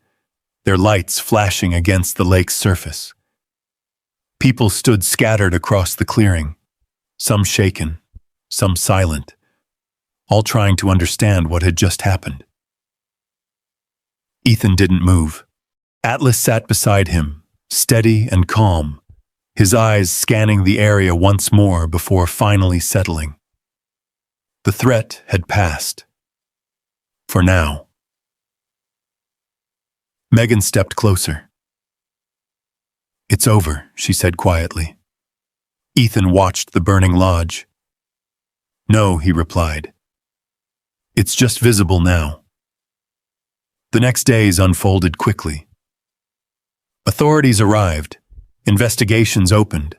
their lights flashing against the lake's surface. People stood scattered across the clearing, some shaken, some silent, all trying to understand what had just happened. Ethan didn't move. Atlas sat beside him, steady and calm, his eyes scanning the area once more before finally settling. The threat had passed. For now. Megan stepped closer. "It's over," she said quietly. Ethan watched the burning lodge. "No," he replied. "It's just visible now." The next days unfolded quickly. Authorities arrived. Investigations opened.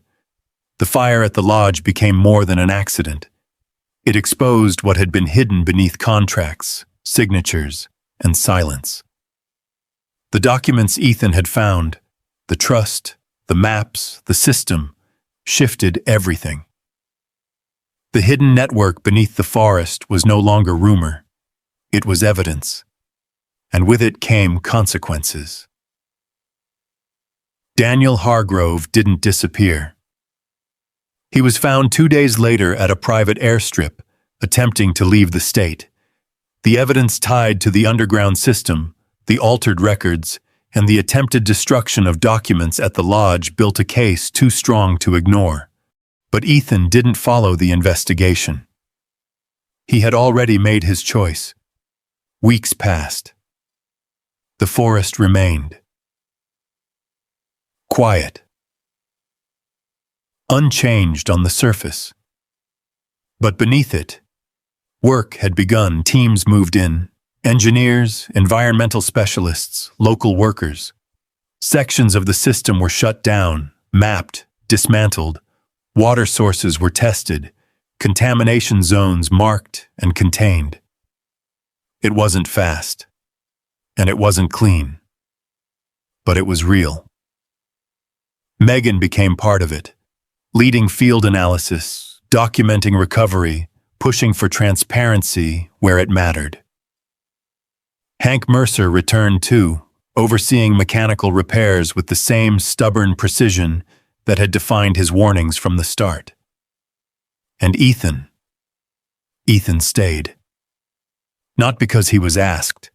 The fire at the lodge became more than an accident. It exposed what had been hidden beneath contracts, signatures, and silence. The documents Ethan had found, the trust, the maps, the system, shifted everything. The hidden network beneath the forest was no longer rumor. It was evidence. And with it came consequences. Daniel Hargrove didn't disappear. He was found 2 days later at a private airstrip, attempting to leave the state. The evidence tied to the underground system, the altered records, and the attempted destruction of documents at the lodge built a case too strong to ignore. But Ethan didn't follow the investigation. He had already made his choice. Weeks passed. The forest remained. Quiet. Unchanged on the surface. But beneath it, work had begun. Teams moved in. Engineers, environmental specialists, local workers. Sections of the system were shut down, mapped, dismantled. Water sources were tested, contamination zones marked and contained. It wasn't fast, and it wasn't clean, but it was real. Megan became part of it, leading field analysis, documenting recovery, pushing for transparency where it mattered. Hank Mercer returned too, overseeing mechanical repairs with the same stubborn precision that had defined his warnings from the start. And Ethan stayed. Not because he was asked,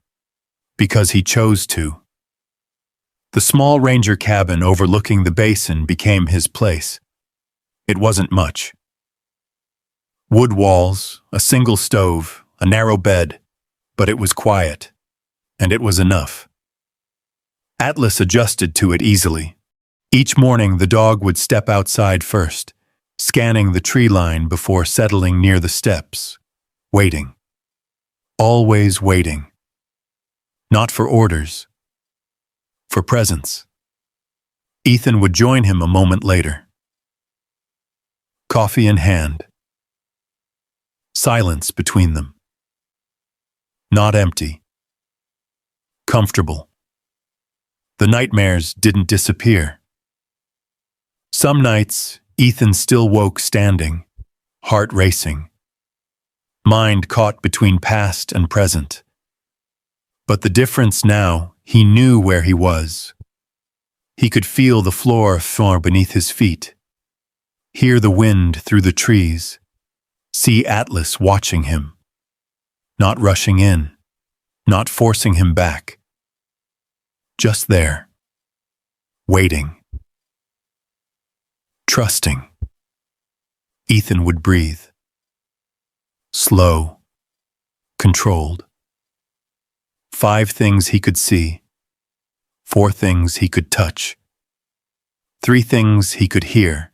because he chose to. The small ranger cabin overlooking the basin became his place. It wasn't much. Wood walls, a single stove, a narrow bed, but it was quiet, and it was enough. Atlas adjusted to it easily. Each morning the dog would step outside first, scanning the tree line before settling near the steps, waiting. Always waiting. Not for orders, for presence. Ethan would join him a moment later. Coffee in hand. Silence between them. Not empty. Comfortable. The nightmares didn't disappear. Some nights, Ethan still woke standing, heart racing, mind caught between past and present. But the difference now, he knew where he was. He could feel the floor beneath his feet, hear the wind through the trees, see Atlas watching him, not rushing in, not forcing him back. Just there, waiting. Trusting. Ethan would breathe. Slow. Controlled. 5 things he could see. 4 things he could touch. 3 things he could hear.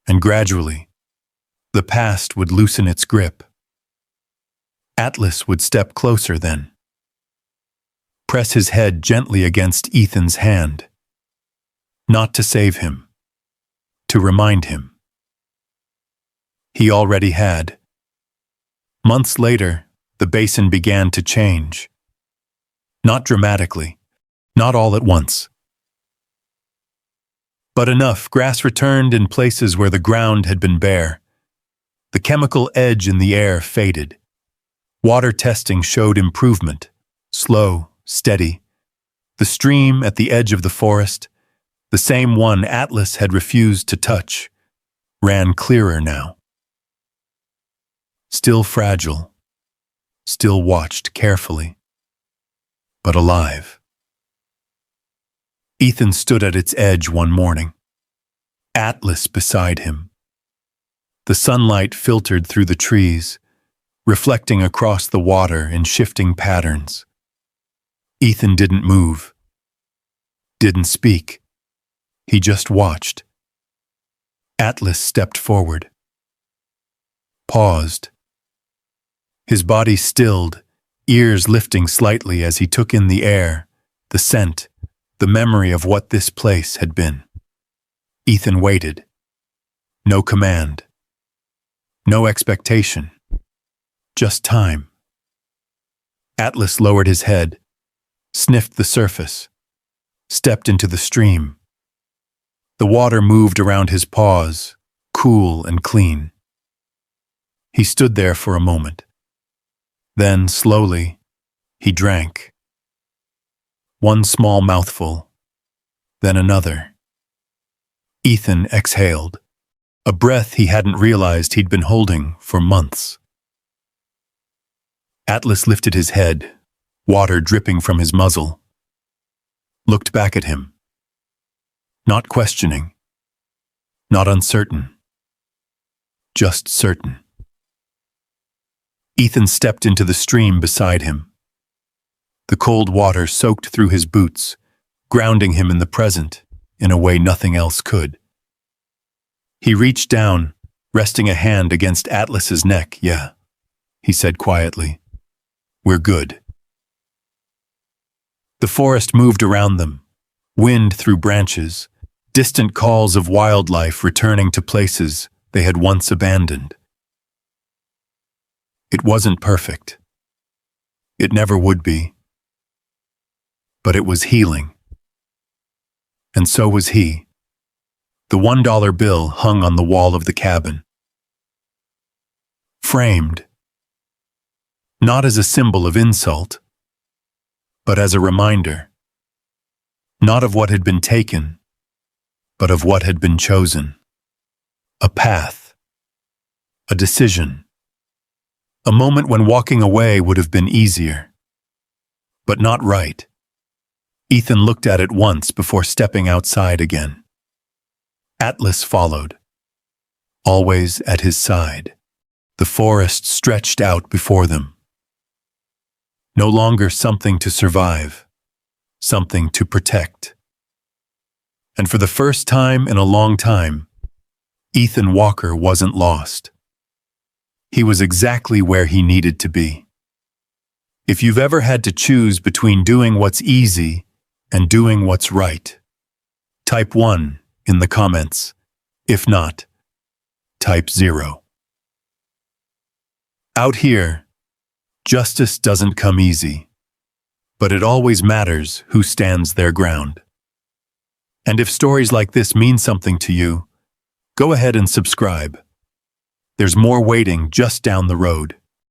And gradually, the past would loosen its grip. Atlas would step closer then. Press his head gently against Ethan's hand. Not to save him. To remind him. He already had. Months later, the basin began to change. Not dramatically, not all at once. But enough, grass returned in places where the ground had been bare. The chemical edge in the air faded. Water testing showed improvement, slow, steady. The stream at the edge of the forest, The same one Atlas had refused to touch ran clearer now. Still fragile, still watched carefully, but alive. Ethan stood at its edge one morning, Atlas beside him. The sunlight filtered through the trees, reflecting across the water in shifting patterns. Ethan didn't move, didn't speak. He just watched. Atlas stepped forward, paused. His body stilled, ears lifting slightly as he took in the air, the scent, the memory of what this place had been. Ethan waited. No command. No expectation. Just time. Atlas lowered his head, sniffed the surface, stepped into the stream. The water moved around his paws, cool and clean. He stood there for a moment. Then, slowly, he drank. One small mouthful, then another. Ethan exhaled, a breath he hadn't realized he'd been holding for months. Atlas lifted his head, water dripping from his muzzle, looked back at him. Not questioning, not uncertain, just certain. Ethan stepped into the stream beside him. The cold water soaked through his boots, grounding him in the present in a way nothing else could. He reached down, resting a hand against Atlas's neck. "Yeah," he said quietly. "We're good." The forest moved around them, wind through branches, distant calls of wildlife returning to places they had once abandoned. It wasn't perfect. It never would be. But it was healing. And so was he. The $1 bill hung on the wall of the cabin. Framed. Not as a symbol of insult, but as a reminder. Not of what had been taken, but of what had been chosen. A path. A decision. A moment when walking away would have been easier. But not right. Ethan looked at it once before stepping outside again. Atlas followed, always at his side. The forest stretched out before them. No longer something to survive, something to protect. And for the first time in a long time, Ethan Walker wasn't lost. He was exactly where he needed to be. If you've ever had to choose between doing what's easy and doing what's right, type 1 in the comments. If not, type 0. Out here, justice doesn't come easy, but it always matters who stands their ground. And if stories like this mean something to you, go ahead and subscribe. There's more waiting just down the road.